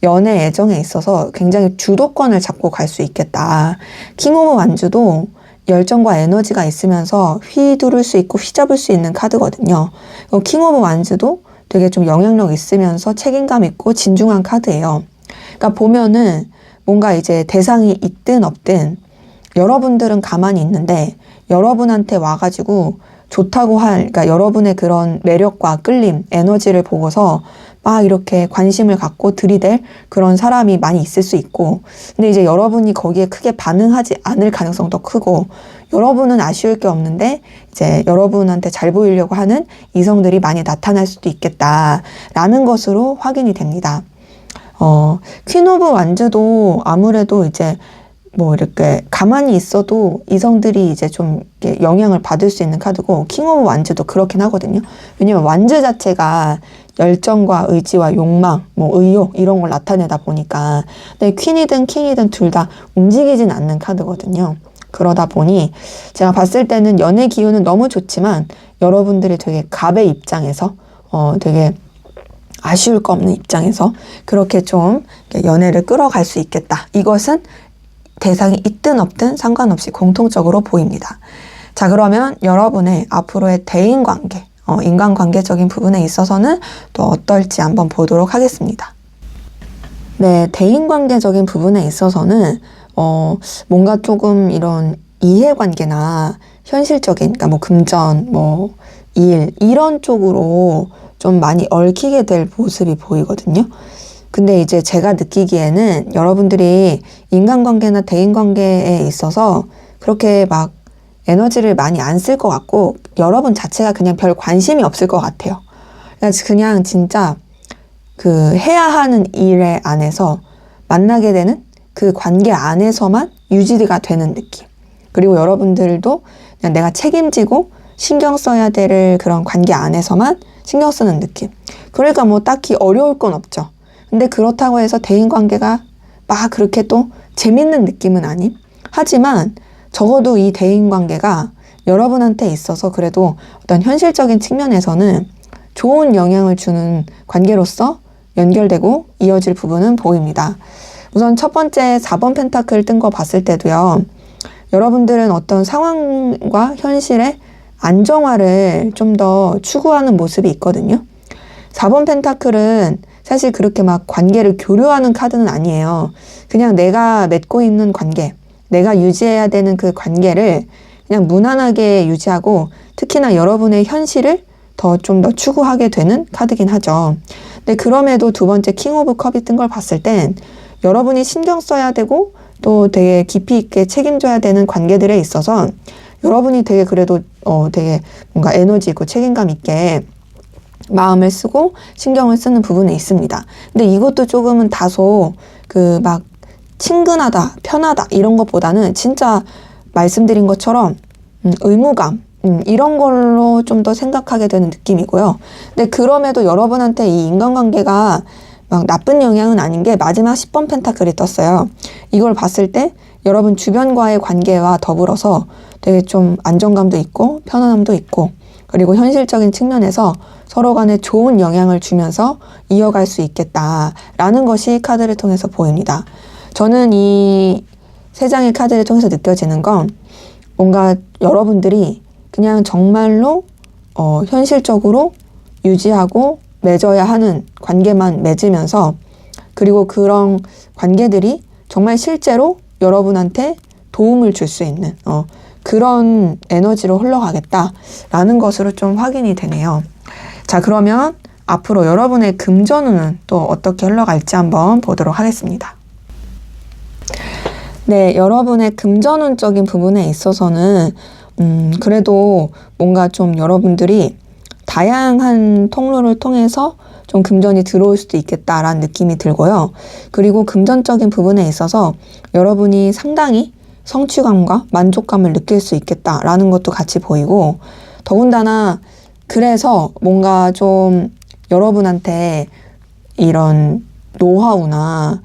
연애 애정에 있어서 굉장히 주도권을 잡고 갈 수 있겠다. 킹 오브 완즈도 열정과 에너지가 있으면서 휘두를 수 있고 휘잡을 수 있는 카드거든요. 킹 오브 완즈도 되게 좀 영향력 있으면서 책임감 있고 진중한 카드예요. 그러니까 보면은 뭔가 이제 대상이 있든 없든 여러분들은 가만히 있는데 여러분한테 와가지고 좋다고 그러니까 여러분의 그런 매력과 끌림, 에너지를 보고서 막 이렇게 관심을 갖고 들이댈 그런 사람이 많이 있을 수 있고, 근데 이제 여러분이 거기에 크게 반응하지 않을 가능성도 크고, 여러분은 아쉬울 게 없는데 이제 여러분한테 잘 보이려고 하는 이성들이 많이 나타날 수도 있겠다라는 것으로 확인이 됩니다. 퀸 오브 완즈도 아무래도 이제 뭐 이렇게 가만히 있어도 이성들이 이제 좀 이렇게 영향을 받을 수 있는 카드고, 킹 오브 완즈도 그렇긴 하거든요. 왜냐면 완즈 자체가 열정과 의지와 욕망, 뭐 의욕 이런 걸 나타내다 보니까, 근데 퀸이든 킹이든 둘 다 움직이진 않는 카드거든요. 그러다 보니 제가 봤을 때는 연애 기운은 너무 좋지만 여러분들이 되게 갑의 입장에서 되게 아쉬울 거 없는 입장에서 그렇게 좀 연애를 끌어갈 수 있겠다. 이것은 대상이 있든 없든 상관없이 공통적으로 보입니다. 자, 그러면 여러분의 앞으로의 대인관계, 인간관계적인 부분에 있어서는 또 어떨지 한번 보도록 하겠습니다. 네, 대인관계적인 부분에 있어서는 뭔가 조금 이런 이해관계나 현실적인, 그러니까 뭐 금전, 뭐 일, 이런 쪽으로 좀 많이 얽히게 될 모습이 보이거든요. 근데 이제 제가 느끼기에는 여러분들이 인간관계나 대인관계에 있어서 그렇게 막 에너지를 많이 안 쓸 것 같고, 여러분 자체가 그냥 별 관심이 없을 것 같아요. 그냥 진짜 그 해야 하는 일 안에서 만나게 되는 그 관계 안에서만 유지가 되는 느낌. 그리고 여러분들도 그냥 내가 책임지고 신경 써야 될 그런 관계 안에서만 신경 쓰는 느낌. 그러니까 뭐 딱히 어려울 건 없죠. 근데 그렇다고 해서 대인관계가 막 그렇게 또 재밌는 느낌은 아님. 하지만 적어도 이 대인관계가 여러분한테 있어서 그래도 어떤 현실적인 측면에서는 좋은 영향을 주는 관계로서 연결되고 이어질 부분은 보입니다. 우선 첫 번째 4번 펜타클 뜬 거 봤을 때도요. 여러분들은 어떤 상황과 현실의 안정화를 좀 더 추구하는 모습이 있거든요. 4번 펜타클은 사실 그렇게 막 관계를 교류하는 카드는 아니에요. 그냥 내가 맺고 있는 관계, 내가 유지해야 되는 그 관계를 그냥 무난하게 유지하고, 특히나 여러분의 현실을 좀 더 추구하게 되는 카드긴 하죠. 근데 그럼에도 두 번째 킹 오브 컵이 뜬 걸 봤을 땐 여러분이 신경 써야 되고 또 되게 깊이 있게 책임져야 되는 관계들에 있어서 여러분이 되게 그래도 되게 뭔가 에너지 있고 책임감 있게 마음을 쓰고 신경을 쓰는 부분이 있습니다. 근데 이것도 조금은 다소 그 막 친근하다, 편하다 이런 것보다는 진짜 말씀드린 것처럼 의무감 이런 걸로 좀 더 생각하게 되는 느낌이고요. 근데 그럼에도 여러분한테 이 인간관계가 막 나쁜 영향은 아닌 게 마지막 10번 펜타클이 떴어요. 이걸 봤을 때 여러분 주변과의 관계와 더불어서 되게 좀 안정감도 있고 편안함도 있고, 그리고 현실적인 측면에서 서로 간에 좋은 영향을 주면서 이어갈 수 있겠다라는 것이 카드를 통해서 보입니다. 저는 이 세 장의 카드를 통해서 느껴지는 건 뭔가 여러분들이 그냥 정말로 현실적으로 유지하고 맺어야 하는 관계만 맺으면서, 그리고 그런 관계들이 정말 실제로 여러분한테 도움을 줄 수 있는 그런 에너지로 흘러가겠다라는 것으로 좀 확인이 되네요. 자, 그러면 앞으로 여러분의 금전운은 또 어떻게 흘러갈지 한번 보도록 하겠습니다. 네, 여러분의 금전운적인 부분에 있어서는 그래도 뭔가 좀 여러분들이 다양한 통로를 통해서 좀 금전이 들어올 수도 있겠다라는 느낌이 들고요. 그리고 금전적인 부분에 있어서 여러분이 상당히 성취감과 만족감을 느낄 수 있겠다라는 것도 같이 보이고, 더군다나 그래서 뭔가 좀 여러분한테 이런 노하우나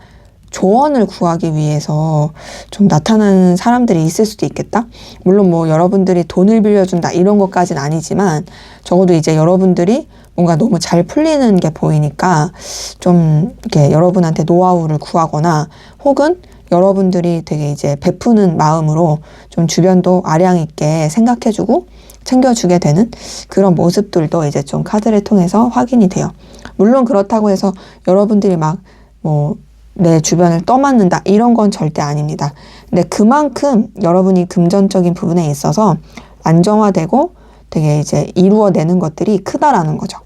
조언을 구하기 위해서 좀 나타나는 사람들이 있을 수도 있겠다. 물론 뭐 여러분들이 돈을 빌려준다 이런 것까지는 아니지만 적어도 이제 여러분들이 뭔가 너무 잘 풀리는 게 보이니까 좀 이렇게 여러분한테 노하우를 구하거나, 혹은 여러분들이 되게 이제 베푸는 마음으로 좀 주변도 아량 있게 생각해주고 챙겨주게 되는 그런 모습들도 이제 좀 카드를 통해서 확인이 돼요. 물론 그렇다고 해서 여러분들이 막 뭐 내 주변을 떠맡는다 이런 건 절대 아닙니다. 근데 그만큼 여러분이 금전적인 부분에 있어서 안정화되고 되게 이제 이루어내는 것들이 크다라는 거죠.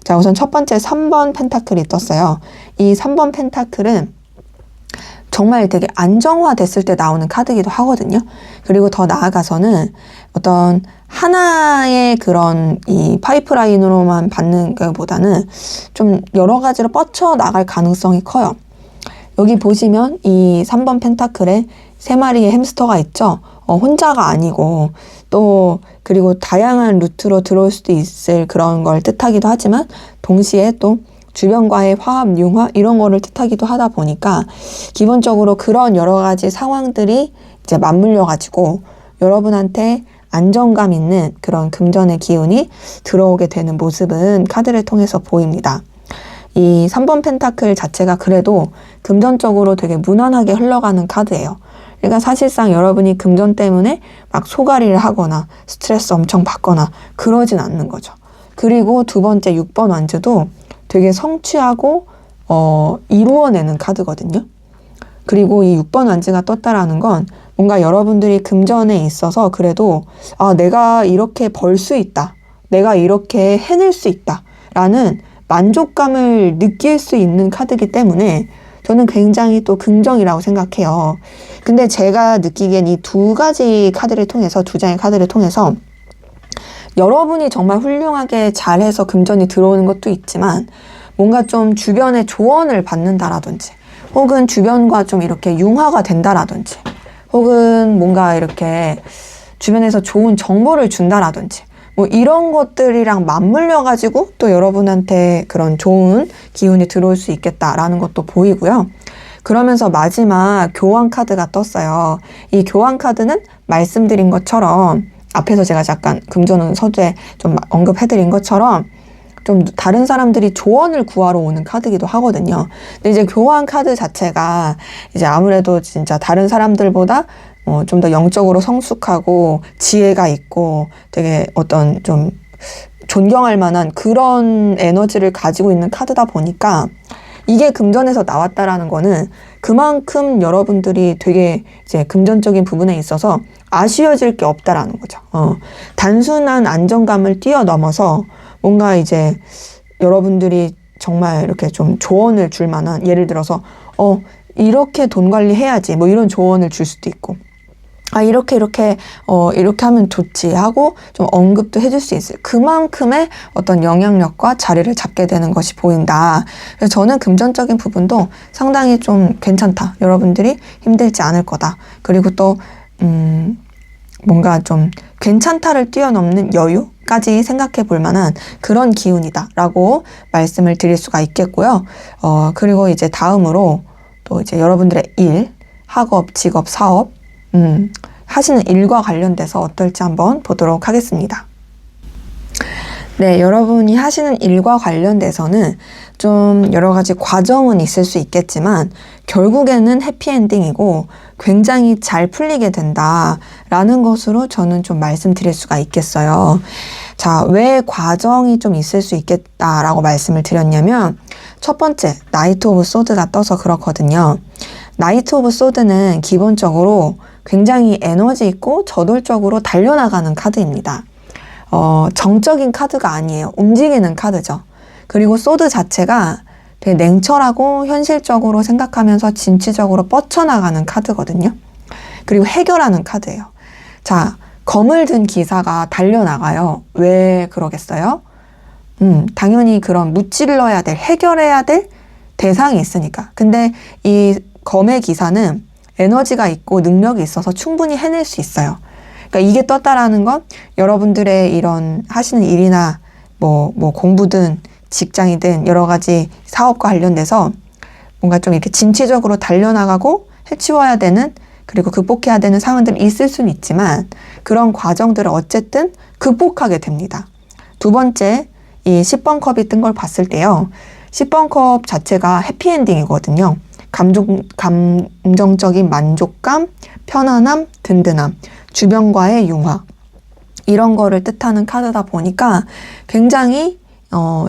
자, 우선 첫 번째 3번 펜타클이 떴어요. 이 3번 펜타클은 정말 되게 안정화됐을 때 나오는 카드이기도 하거든요. 그리고 더 나아가서는 어떤 하나의 그런 이 파이프라인으로만 받는 것보다는 좀 여러 가지로 뻗쳐나갈 가능성이 커요. 여기 보시면 이 3번 펜타클에 3마리의 햄스터가 있죠. 혼자가 아니고 또 그리고 다양한 루트로 들어올 수도 있을 그런 걸 뜻하기도 하지만 동시에 또 주변과의 화합, 융화 이런 거를 뜻하기도 하다 보니까 기본적으로 그런 여러 가지 상황들이 이제 맞물려 가지고 여러분한테 안정감 있는 그런 금전의 기운이 들어오게 되는 모습은 카드를 통해서 보입니다. 이 3번 펜타클 자체가 그래도 금전적으로 되게 무난하게 흘러가는 카드예요. 그러니까 사실상 여러분이 금전 때문에 막 소가리를 하거나 스트레스 엄청 받거나 그러진 않는 거죠. 그리고 두 번째 6번 완즈도 되게 성취하고 이루어내는 카드거든요. 그리고 이 6번 완즈가 떴다라는 건 뭔가 여러분들이 금전에 있어서 그래도 내가 이렇게 벌 수 있다. 내가 이렇게 해낼 수 있다. 라는 만족감을 느낄 수 있는 카드이기 때문에 저는 굉장히 또 긍정이라고 생각해요. 근데 제가 느끼기엔 이 두 가지 카드를 통해서, 두 장의 카드를 통해서 여러분이 정말 훌륭하게 잘해서 금전이 들어오는 것도 있지만 뭔가 좀 주변의 조언을 받는다라든지 혹은 주변과 좀 이렇게 융화가 된다라든지 혹은 뭔가 이렇게 주변에서 좋은 정보를 준다라든지 뭐 이런 것들이랑 맞물려 가지고 또 여러분한테 그런 좋은 기운이 들어올 수 있겠다라는 것도 보이고요. 그러면서 마지막 교환 카드가 떴어요. 이 교환 카드는 말씀드린 것처럼 앞에서 제가 잠깐 금전운 서두에 좀 언급해드린 것처럼 좀 다른 사람들이 조언을 구하러 오는 카드이기도 하거든요. 근데 이제 교환 카드 자체가 이제 아무래도 진짜 다른 사람들보다 좀 더 영적으로 성숙하고 지혜가 있고 되게 어떤 좀 존경할 만한 그런 에너지를 가지고 있는 카드다 보니까 이게 금전에서 나왔다라는 거는 그만큼 여러분들이 되게 이제 금전적인 부분에 있어서 아쉬워질 게 없다라는 거죠. 단순한 안정감을 뛰어넘어서 뭔가 이제 여러분들이 정말 이렇게 좀 조언을 줄 만한, 예를 들어서 이렇게 돈 관리해야지 뭐 이런 조언을 줄 수도 있고 이렇게 하면 좋지 하고 좀 언급도 해줄 수 있어요. 그만큼의 어떤 영향력과 자리를 잡게 되는 것이 보인다. 그래서 저는 금전적인 부분도 상당히 좀 괜찮다. 여러분들이 힘들지 않을 거다. 그리고 또 뭔가 좀 괜찮다를 뛰어넘는 여유까지 생각해 볼 만한 그런 기운이다 라고 말씀을 드릴 수가 있겠고요. 그리고 이제 다음으로 또 이제 여러분들의 일, 학업, 직업, 사업 하시는 일과 관련돼서 어떨지 한번 보도록 하겠습니다. 네, 여러분이 하시는 일과 관련돼서는 좀 여러 가지 과정은 있을 수 있겠지만 결국에는 해피엔딩이고 굉장히 잘 풀리게 된다라는 것으로 저는 좀 말씀드릴 수가 있겠어요. 자, 왜 과정이 좀 있을 수 있겠다라고 말씀을 드렸냐면 첫 번째, 나이트 오브 소드가 떠서 그렇거든요. 나이트 오브 소드는 기본적으로 굉장히 에너지 있고 저돌적으로 달려나가는 카드입니다. 정적인 카드가 아니에요. 움직이는 카드죠. 그리고 소드 자체가 되게 냉철하고 현실적으로 생각하면서 진취적으로 뻗쳐나가는 카드거든요. 그리고 해결하는 카드예요. 자, 검을 든 기사가 달려나가요. 왜 그러겠어요? 당연히 그런 무찔러야 될, 해결해야 될 대상이 있으니까. 근데 이 검의 기사는 에너지가 있고 능력이 있어서 충분히 해낼 수 있어요. 그러니까 이게 떴다라는 건 여러분들의 이런 하시는 일이나 뭐 공부든 직장이든 여러 가지 사업과 관련돼서 뭔가 좀 이렇게 진취적으로 달려나가고 해치워야 되는, 그리고 극복해야 되는 상황들이 있을 수는 있지만 그런 과정들을 어쨌든 극복하게 됩니다. 두 번째, 이 10번 컵이 뜬 걸 봤을 때요. 10번 컵 자체가 해피엔딩이거든요. 감정적인 만족감, 편안함, 든든함, 주변과의 융화 이런 거를 뜻하는 카드다 보니까 굉장히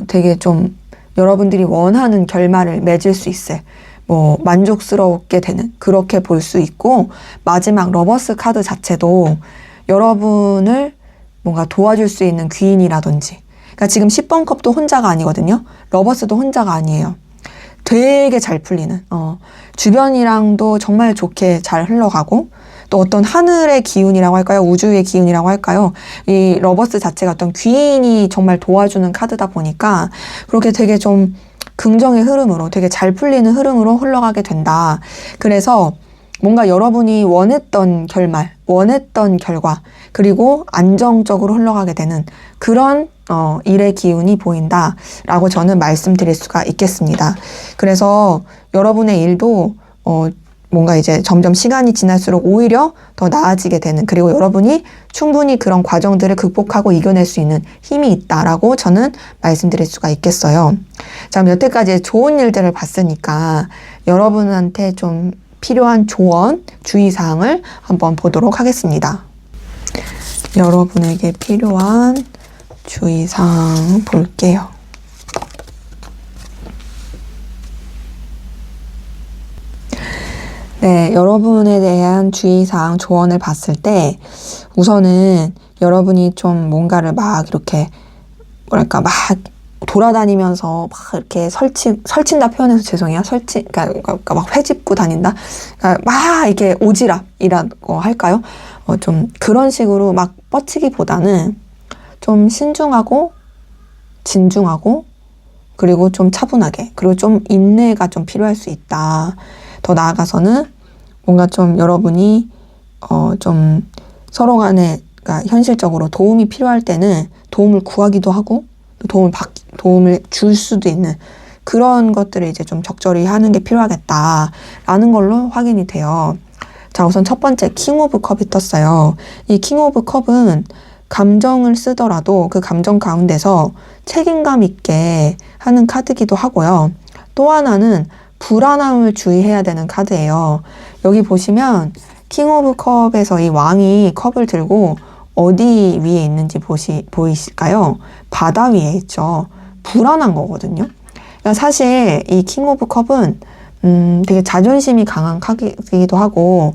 되게 좀 여러분들이 원하는 결말을 맺을 수 있을, 뭐 만족스럽게 되는, 그렇게 볼 수 있고, 마지막 러버스 카드 자체도 여러분을 뭔가 도와줄 수 있는 귀인이라든지. 그러니까 지금 10번 컵도 혼자가 아니거든요. 러버스도 혼자가 아니에요. 되게 잘 풀리는, 주변이랑도 정말 좋게 잘 흘러가고, 또 어떤 하늘의 기운이라고 할까요? 우주의 기운이라고 할까요? 이 러버스 자체가 어떤 귀인이 정말 도와주는 카드다 보니까 그렇게 되게 좀 긍정의 흐름으로, 되게 잘 풀리는 흐름으로 흘러가게 된다. 그래서 뭔가 여러분이 원했던 결말, 원했던 결과, 그리고 안정적으로 흘러가게 되는 그런 일의 기운이 보인다라고 저는 말씀드릴 수가 있겠습니다. 그래서 여러분의 일도 뭔가 이제 점점 시간이 지날수록 오히려 더 나아지게 되는, 그리고 여러분이 충분히 그런 과정들을 극복하고 이겨낼 수 있는 힘이 있다라고 저는 말씀드릴 수가 있겠어요. 자, 그럼 여태까지 좋은 일들을 봤으니까 여러분한테 좀 필요한 조언, 주의사항을 한번 보도록 하겠습니다. 여러분에게 필요한 주의사항 볼게요. 네, 여러분에 대한 주의사항 조언을 봤을 때 우선은 여러분이 좀 뭔가를 막 이렇게 뭐랄까 막 돌아다니면서 막 이렇게 설친다 표현해서 죄송해요. 그러니까 막 회집고 다닌다. 그러니까 막 이렇게 오지랖이라고 할까요? 좀 그런 식으로 막 뻗치기보다는 좀 신중하고 진중하고 그리고 좀 차분하게, 그리고 좀 인내가 좀 필요할 수 있다. 더 나아가서는 뭔가 좀 여러분이 좀 서로 간에, 그러니까 현실적으로 도움이 필요할 때는 도움을 구하기도 하고 도움을 줄 수도 있는 그런 것들을 이제 좀 적절히 하는 게 필요하겠다라는 걸로 확인이 돼요. 자, 우선 첫 번째 킹 오브 컵이 떴어요. 이 킹 오브 컵은 감정을 쓰더라도 그 감정 가운데서 책임감 있게 하는 카드기도 하고요. 또 하나는 불안함을 주의해야 되는 카드예요. 여기 보시면 킹 오브 컵에서 이 왕이 컵을 들고 어디 위에 있는지 보이실까요? 바다 위에 있죠. 불안한 거거든요. 그러니까 사실 이 킹 오브 컵은 되게 자존심이 강한 카드이기도 하고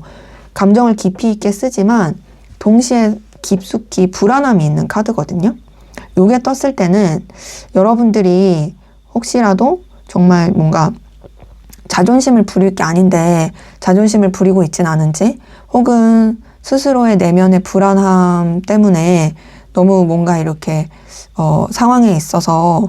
감정을 깊이 있게 쓰지만 동시에 깊숙이 불안함이 있는 카드거든요. 요게 떴을 때는 여러분들이 혹시라도 정말 뭔가 자존심을 부릴 게 아닌데 자존심을 부리고 있진 않은지, 혹은 스스로의 내면의 불안함 때문에 너무 뭔가 이렇게 상황에 있어서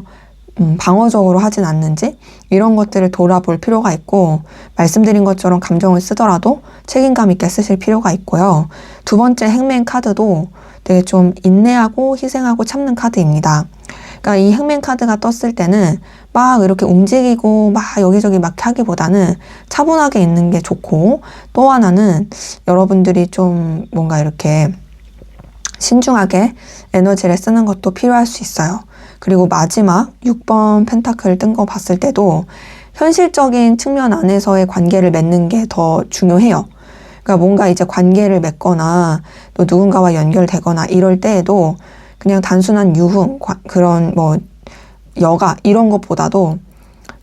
방어적으로 하진 않는지, 이런 것들을 돌아볼 필요가 있고, 말씀드린 것처럼 감정을 쓰더라도 책임감 있게 쓰실 필요가 있고요. 두 번째 행맨 카드도 되게 좀 인내하고 희생하고 참는 카드입니다. 그러니까 이 행맨 카드가 떴을 때는 막 이렇게 움직이고 막 여기저기 막 하기보다는 차분하게 있는 게 좋고, 또 하나는 여러분들이 좀 뭔가 이렇게 신중하게 에너지를 쓰는 것도 필요할 수 있어요. 그리고 마지막 6번 펜타클 뜬 거 봤을 때도 현실적인 측면 안에서의 관계를 맺는 게 더 중요해요. 그러니까 뭔가 이제 관계를 맺거나 또 누군가와 연결되거나 이럴 때에도 그냥 단순한 유흥, 그런 뭐 여가 이런 것보다도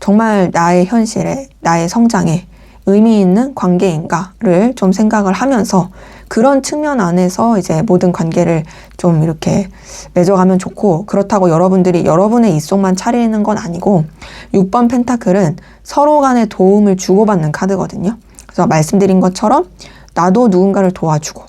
정말 나의 현실에, 나의 성장에 의미 있는 관계인가를 좀 생각을 하면서 그런 측면 안에서 이제 모든 관계를 좀 이렇게 맺어가면 좋고, 그렇다고 여러분들이 여러분의 입속만 차리는 건 아니고 6번 펜타클은 서로 간에 도움을 주고받는 카드거든요. 그래서 말씀드린 것처럼 나도 누군가를 도와주고,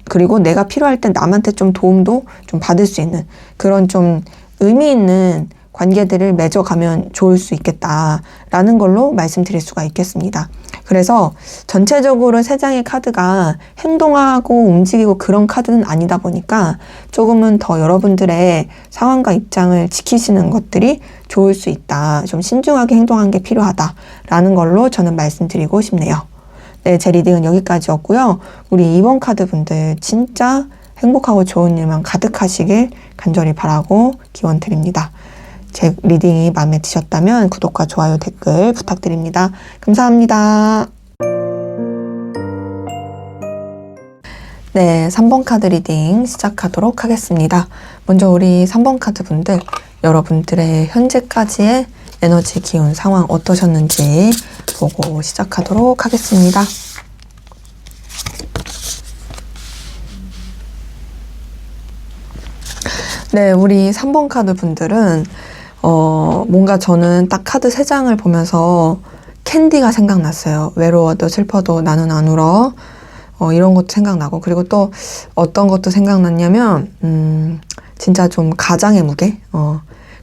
그리고 내가 필요할 땐 남한테 좀 도움도 좀 받을 수 있는 그런 좀 의미 있는 관계들을 맺어가면 좋을 수 있겠다라는 걸로 말씀드릴 수가 있겠습니다. 그래서 전체적으로 세 장의 카드가 행동하고 움직이고 그런 카드는 아니다 보니까 조금은 더 여러분들의 상황과 입장을 지키시는 것들이 좋을 수 있다. 좀 신중하게 행동하는 게 필요하다라는 걸로 저는 말씀드리고 싶네요. 네, 제 리딩은 여기까지였고요. 우리 2번 카드 분들 진짜 행복하고 좋은 일만 가득하시길 간절히 바라고 기원 드립니다. 제 리딩이 마음에 드셨다면 구독과 좋아요, 댓글 부탁드립니다. 감사합니다. 네, 3번 카드 리딩 시작하도록 하겠습니다. 먼저 우리 3번 카드 분들, 여러분들의 현재까지의 에너지 기운 상황 어떠셨는지 보고 시작하도록 하겠습니다. 네, 우리 3번 카드 분들은 뭔가 저는 딱 카드 3장을 보면서 캔디가 생각났어요. 외로워도 슬퍼도 나는 안 울어. 이런 것도 생각나고, 그리고 또 어떤 것도 생각났냐면 진짜 좀 가장의 무게,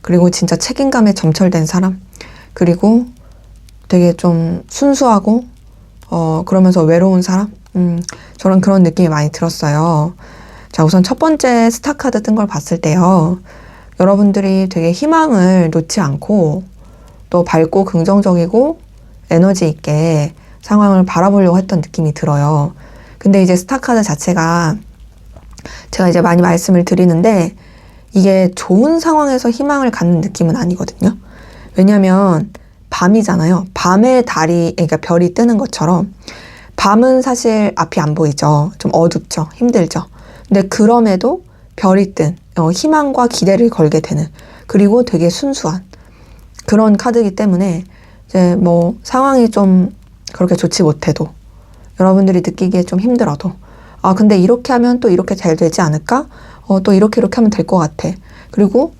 그리고 진짜 책임감에 점철된 사람, 그리고 되게 좀 순수하고 그러면서 외로운 사람, 저는 그런 느낌이 많이 들었어요. 자, 우선 첫 번째 스타 카드 뜬 걸 봤을 때요, 여러분들이 되게 희망을 놓지 않고 또 밝고 긍정적이고 에너지 있게 상황을 바라보려고 했던 느낌이 들어요. 근데 이제 스타 카드 자체가 제가 이제 많이 말씀을 드리는데 이게 좋은 상황에서 희망을 갖는 느낌은 아니거든요. 왜냐면 밤이잖아요. 밤에 달이, 그러니까 별이 뜨는 것처럼 밤은 사실 앞이 안 보이죠. 좀 어둡죠. 힘들죠. 근데 그럼에도 별이 뜬 희망과 기대를 걸게 되는, 그리고 되게 순수한 그런 카드이기 때문에 이제 뭐 상황이 좀 그렇게 좋지 못해도, 여러분들이 느끼기에 좀 힘들어도, 아 근데 이렇게 하면 또 이렇게 잘 되지 않을까? 또 이렇게 하면 될 것 같아. 그리고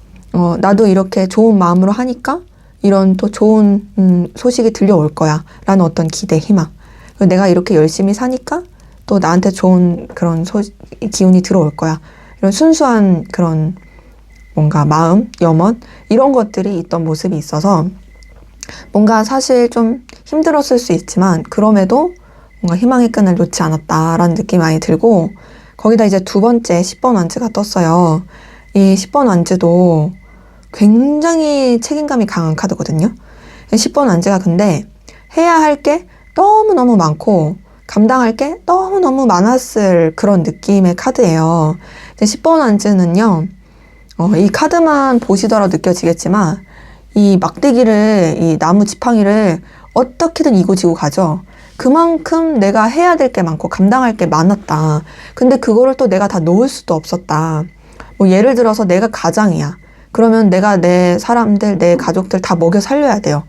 나도 이렇게 좋은 마음으로 하니까 이런 또 좋은 소식이 들려올 거야 라는 어떤 기대, 희망. 내가 이렇게 열심히 사니까 또 나한테 좋은 그런 기운이 들어올 거야. 이런 순수한 그런 뭔가 마음, 염원, 이런 것들이 있던 모습이 있어서 뭔가 사실 좀 힘들었을 수 있지만 그럼에도 뭔가 희망의 끈을 놓지 않았다라는 느낌이 많이 들고, 거기다 이제 두 번째 10번 완즈가 떴어요. 이 10번 완즈도 굉장히 책임감이 강한 카드거든요. 10번 완즈가 근데 해야 할 게 너무너무 많고 감당할 게 너무너무 많았을 그런 느낌의 카드예요. 10번 완즈는요, 이 카드만 보시더라도 느껴지겠지만 이 막대기를, 이 나무 지팡이를 어떻게든 이고 지고 가죠. 그만큼 내가 해야 될 게 많고 감당할 게 많았다. 근데 그거를 또 내가 다 놓을 수도 없었다. 뭐 예를 들어서 내가 가장이야. 그러면 내가 내 사람들, 내 가족들 다 먹여 살려야 돼요.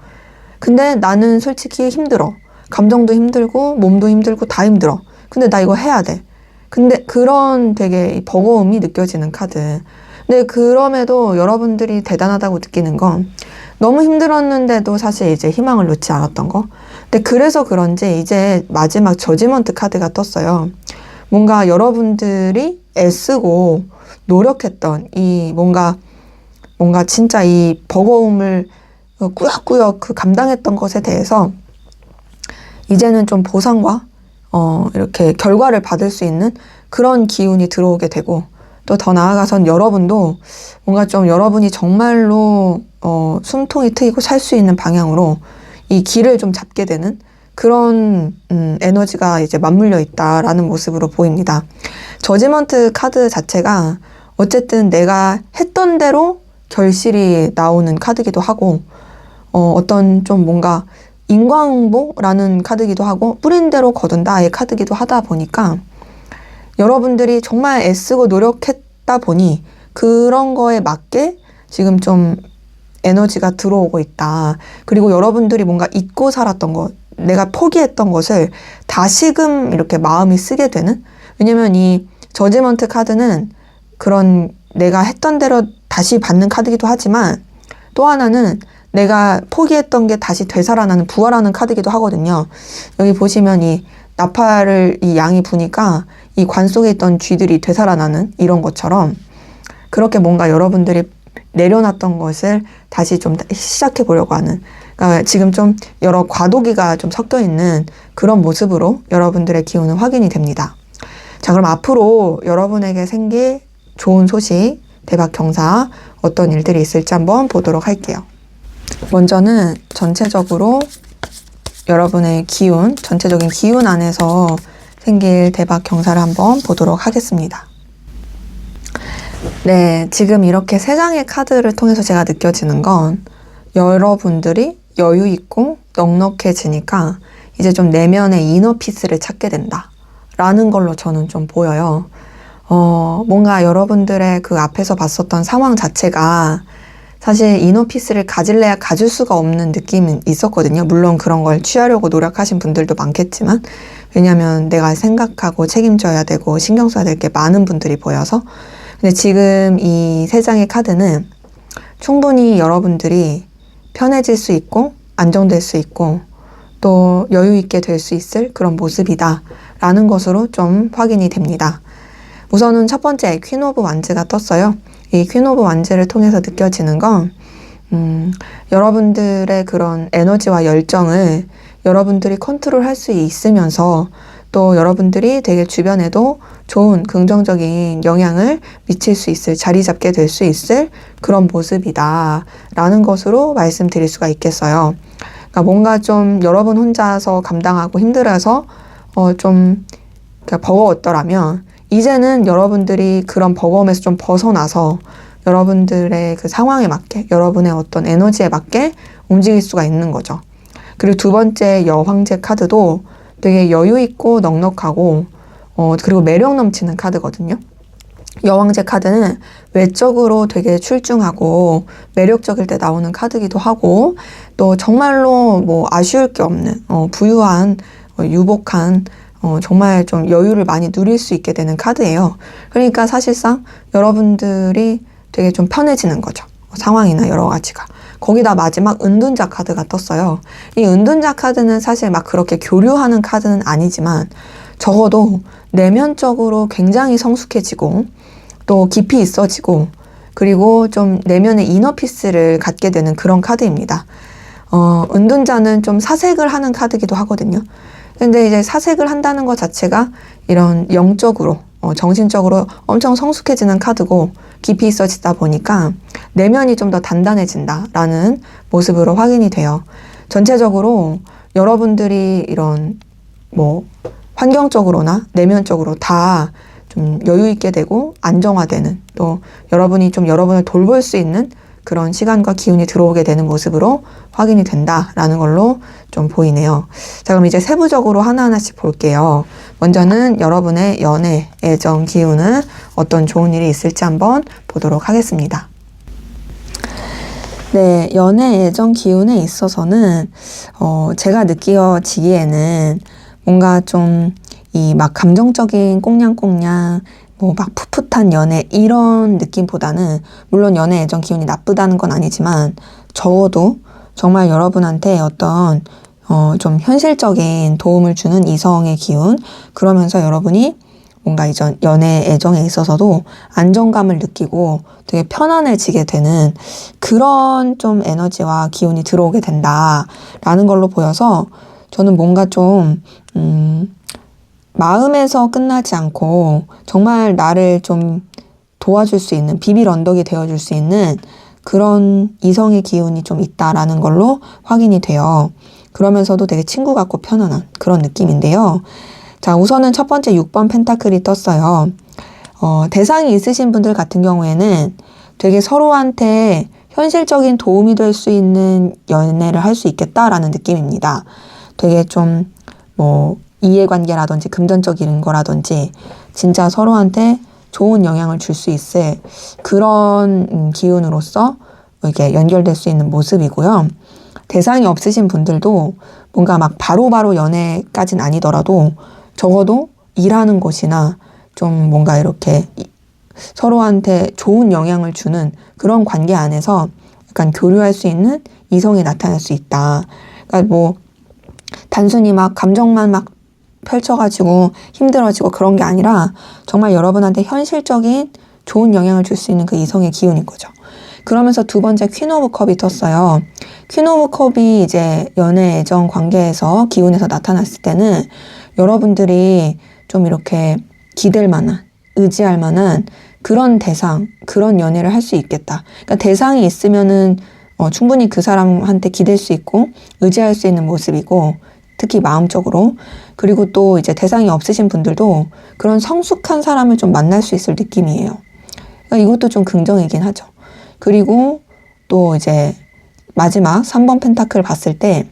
근데 나는 솔직히 힘들어. 감정도 힘들고 몸도 힘들고 다 힘들어. 근데 나 이거 해야 돼. 근데 그런 되게 버거움이 느껴지는 카드. 근데 그럼에도 여러분들이 대단하다고 느끼는 건 너무 힘들었는데도 사실 이제 희망을 놓지 않았던 거. 근데 그래서 그런지 이제 마지막 저지먼트 카드가 떴어요. 뭔가 여러분들이 애쓰고 노력했던 이 뭔가 진짜 이 버거움을 꾸역꾸역 그 감당했던 것에 대해서 이제는 좀 보상과 이렇게 결과를 받을 수 있는 그런 기운이 들어오게 되고, 또 더 나아가선 여러분도 뭔가 좀 여러분이 정말로 숨통이 트이고 살 수 있는 방향으로 이 길을 좀 잡게 되는 그런 에너지가 이제 맞물려 있다라는 모습으로 보입니다. 저지먼트 카드 자체가 어쨌든 내가 했던 대로 결실이 나오는 카드기도 하고, 어떤 좀 뭔가 인과응보라는 카드기도 하고 뿌린 대로 거둔다의 카드기도 하다 보니까 여러분들이 정말 애쓰고 노력했다 보니 그런 거에 맞게 지금 좀 에너지가 들어오고 있다. 그리고 여러분들이 뭔가 잊고 살았던 것, 내가 포기했던 것을 다시금 이렇게 마음이 쓰게 되는, 왜냐면 이 저지먼트 카드는 그런 내가 했던 대로 다시 받는 카드기도 하지만 또 하나는 내가 포기했던 게 다시 되살아나는, 부활하는 카드기도 하거든요. 여기 보시면 이 나팔을 이 양이 부니까 이 관 속에 있던 쥐들이 되살아나는 이런 것처럼, 그렇게 뭔가 여러분들이 내려놨던 것을 다시 좀 시작해 보려고 하는, 그러니까 지금 좀 여러 과도기가 좀 섞여 있는 그런 모습으로 여러분들의 기운은 확인이 됩니다. 자, 그럼 앞으로 여러분에게 생길 좋은 소식, 대박 경사, 어떤 일들이 있을지 한번 보도록 할게요. 먼저는 전체적으로 여러분의 기운, 전체적인 기운 안에서 생길 대박 경사를 한번 보도록 하겠습니다. 네, 지금 이렇게 3장의 카드를 통해서 제가 느껴지는 건 여러분들이 여유 있고 넉넉해지니까 이제 좀 내면의 이너피스를 찾게 된다 라는 걸로 저는 좀 보여요. 뭔가 여러분들의 그 앞에서 봤었던 상황 자체가 사실 이너피스를 가질래야 가질 수가 없는 느낌은 있었거든요. 물론 그런 걸 취하려고 노력하신 분들도 많겠지만, 왜냐면 내가 생각하고 책임져야 되고 신경 써야 될 게 많은 분들이 보여서. 근데 지금 이 세 장의 카드는 충분히 여러분들이 편해질 수 있고 안정될 수 있고 또 여유 있게 될 수 있을 그런 모습이다 라는 것으로 좀 확인이 됩니다. 우선은 첫 번째 퀸 오브 완즈가 떴어요. 이 퀸 오브 완즈를 통해서 느껴지는 건 여러분들의 그런 에너지와 열정을 여러분들이 컨트롤할 수 있으면서 또 여러분들이 되게 주변에도 좋은 긍정적인 영향을 미칠 수 있을, 자리 잡게 될 수 있을 그런 모습이다 라는 것으로 말씀드릴 수가 있겠어요. 그러니까 뭔가 좀 여러분 혼자서 감당하고 힘들어서 좀 버거웠더라면 이제는 여러분들이 그런 버거움에서 좀 벗어나서 여러분들의 그 상황에 맞게, 여러분의 어떤 에너지에 맞게 움직일 수가 있는 거죠. 그리고 두 번째 여황제 카드도 되게 여유 있고 넉넉하고 그리고 매력 넘치는 카드거든요. 여왕제 카드는 외적으로 되게 출중하고 매력적일 때 나오는 카드기도 하고 또 정말로 뭐 아쉬울 게 없는 부유한 유복한 정말 좀 여유를 많이 누릴 수 있게 되는 카드예요. 그러니까 사실상 여러분들이 되게 좀 편해지는 거죠. 상황이나 여러 가지가. 거기다 마지막 은둔자 카드가 떴어요. 이 은둔자 카드는 사실 막 그렇게 교류하는 카드는 아니지만 적어도 내면적으로 굉장히 성숙해지고 또 깊이 있어지고 그리고 좀 내면의 이너피스를 갖게 되는 그런 카드입니다. 은둔자는 좀 사색을 하는 카드기도 하거든요. 근데 이제 사색을 한다는 것 자체가 이런 영적으로 정신적으로 엄청 성숙해지는 카드고 깊이 있어지다 보니까 내면이 좀 더 단단해진다라는 모습으로 확인이 돼요. 전체적으로 여러분들이 이런 뭐 환경적으로나 내면적으로 다 좀 여유 있게 되고 안정화되는 또 여러분이 좀 여러분을 돌볼 수 있는 그런 시간과 기운이 들어오게 되는 모습으로 확인이 된다라는 걸로 좀 보이네요. 자, 그럼 이제 세부적으로 하나하나씩 볼게요. 먼저는 여러분의 연애, 애정, 기운은 어떤 좋은 일이 있을지 한번 보도록 하겠습니다. 네, 연애, 애정, 기운에 있어서는 제가 느껴지기에는 뭔가 좀 이 막 감정적인 꽁냥꽁냥 뭐 막 풋풋한 연애 이런 느낌보다는 물론 연애, 애정, 기운이 나쁘다는 건 아니지만 적어도 정말 여러분한테 어떤 좀 현실적인 도움을 주는 이성의 기운 그러면서 여러분이 뭔가 이전 연애, 애정에 있어서도 안정감을 느끼고 되게 편안해지게 되는 그런 좀 에너지와 기운이 들어오게 된다라는 걸로 보여서 저는 뭔가 좀 마음에서 끝나지 않고 정말 나를 좀 도와줄 수 있는 비빌 언덕이 되어줄 수 있는 그런 이성의 기운이 좀 있다라는 걸로 확인이 돼요. 그러면서도 되게 친구 같고 편안한 그런 느낌인데요. 자, 우선은 첫 번째 6번 펜타클이 떴어요. 대상이 있으신 분들 같은 경우에는 되게 서로한테 현실적인 도움이 될 수 있는 연애를 할 수 있겠다라는 느낌입니다. 되게 좀 뭐 이해관계라든지 금전적인 거라든지 진짜 서로한테 좋은 영향을 줄 수 있을 그런 기운으로서 이게 연결될 수 있는 모습이고요. 대상이 없으신 분들도 뭔가 막 바로바로 연애까지는 아니더라도 적어도 일하는 곳이나 좀 뭔가 이렇게 서로한테 좋은 영향을 주는 그런 관계 안에서 약간 교류할 수 있는 이성이 나타날 수 있다. 그러니까 뭐 단순히 막 감정만 막 펼쳐가지고 힘들어지고 그런 게 아니라 정말 여러분한테 현실적인 좋은 영향을 줄 수 있는 그 이성의 기운인 거죠. 그러면서 두 번째 퀸 오브 컵이 떴어요. 퀸 오브 컵이 이제 연애, 애정, 관계에서 기운에서 나타났을 때는 여러분들이 좀 이렇게 기댈 만한, 의지할 만한 그런 대상, 그런 연애를 할 수 있겠다. 그러니까 대상이 있으면은 충분히 그 사람한테 기댈 수 있고 의지할 수 있는 모습이고 특히 마음적으로 그리고 또 이제 대상이 없으신 분들도 그런 성숙한 사람을 좀 만날 수 있을 느낌이에요. 그러니까 이것도 좀 긍정이긴 하죠. 그리고 또 이제 마지막 3번 펜타클 봤을 때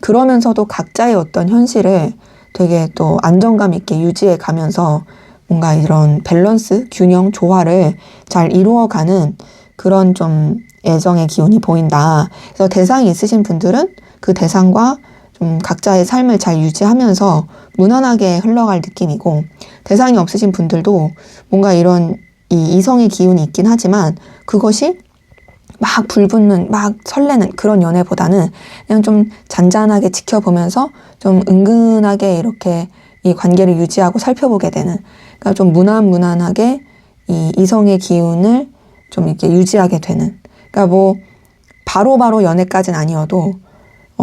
그러면서도 각자의 어떤 현실을 되게 또 안정감 있게 유지해 가면서 뭔가 이런 밸런스, 균형, 조화를 잘 이루어가는 그런 좀 애정의 기운이 보인다. 그래서 대상이 있으신 분들은 그 대상과 좀 각자의 삶을 잘 유지하면서 무난하게 흘러갈 느낌이고 대상이 없으신 분들도 뭔가 이런 이 이성의 기운이 있긴 하지만 그것이 막 불붙는, 막 설레는 그런 연애보다는 그냥 좀 잔잔하게 지켜보면서 좀 은근하게 이렇게 이 관계를 유지하고 살펴보게 되는, 그러니까 좀 무난무난하게 이 이성의 기운을 좀 이렇게 유지하게 되는, 그러니까 뭐 바로바로 연애까지는 아니어도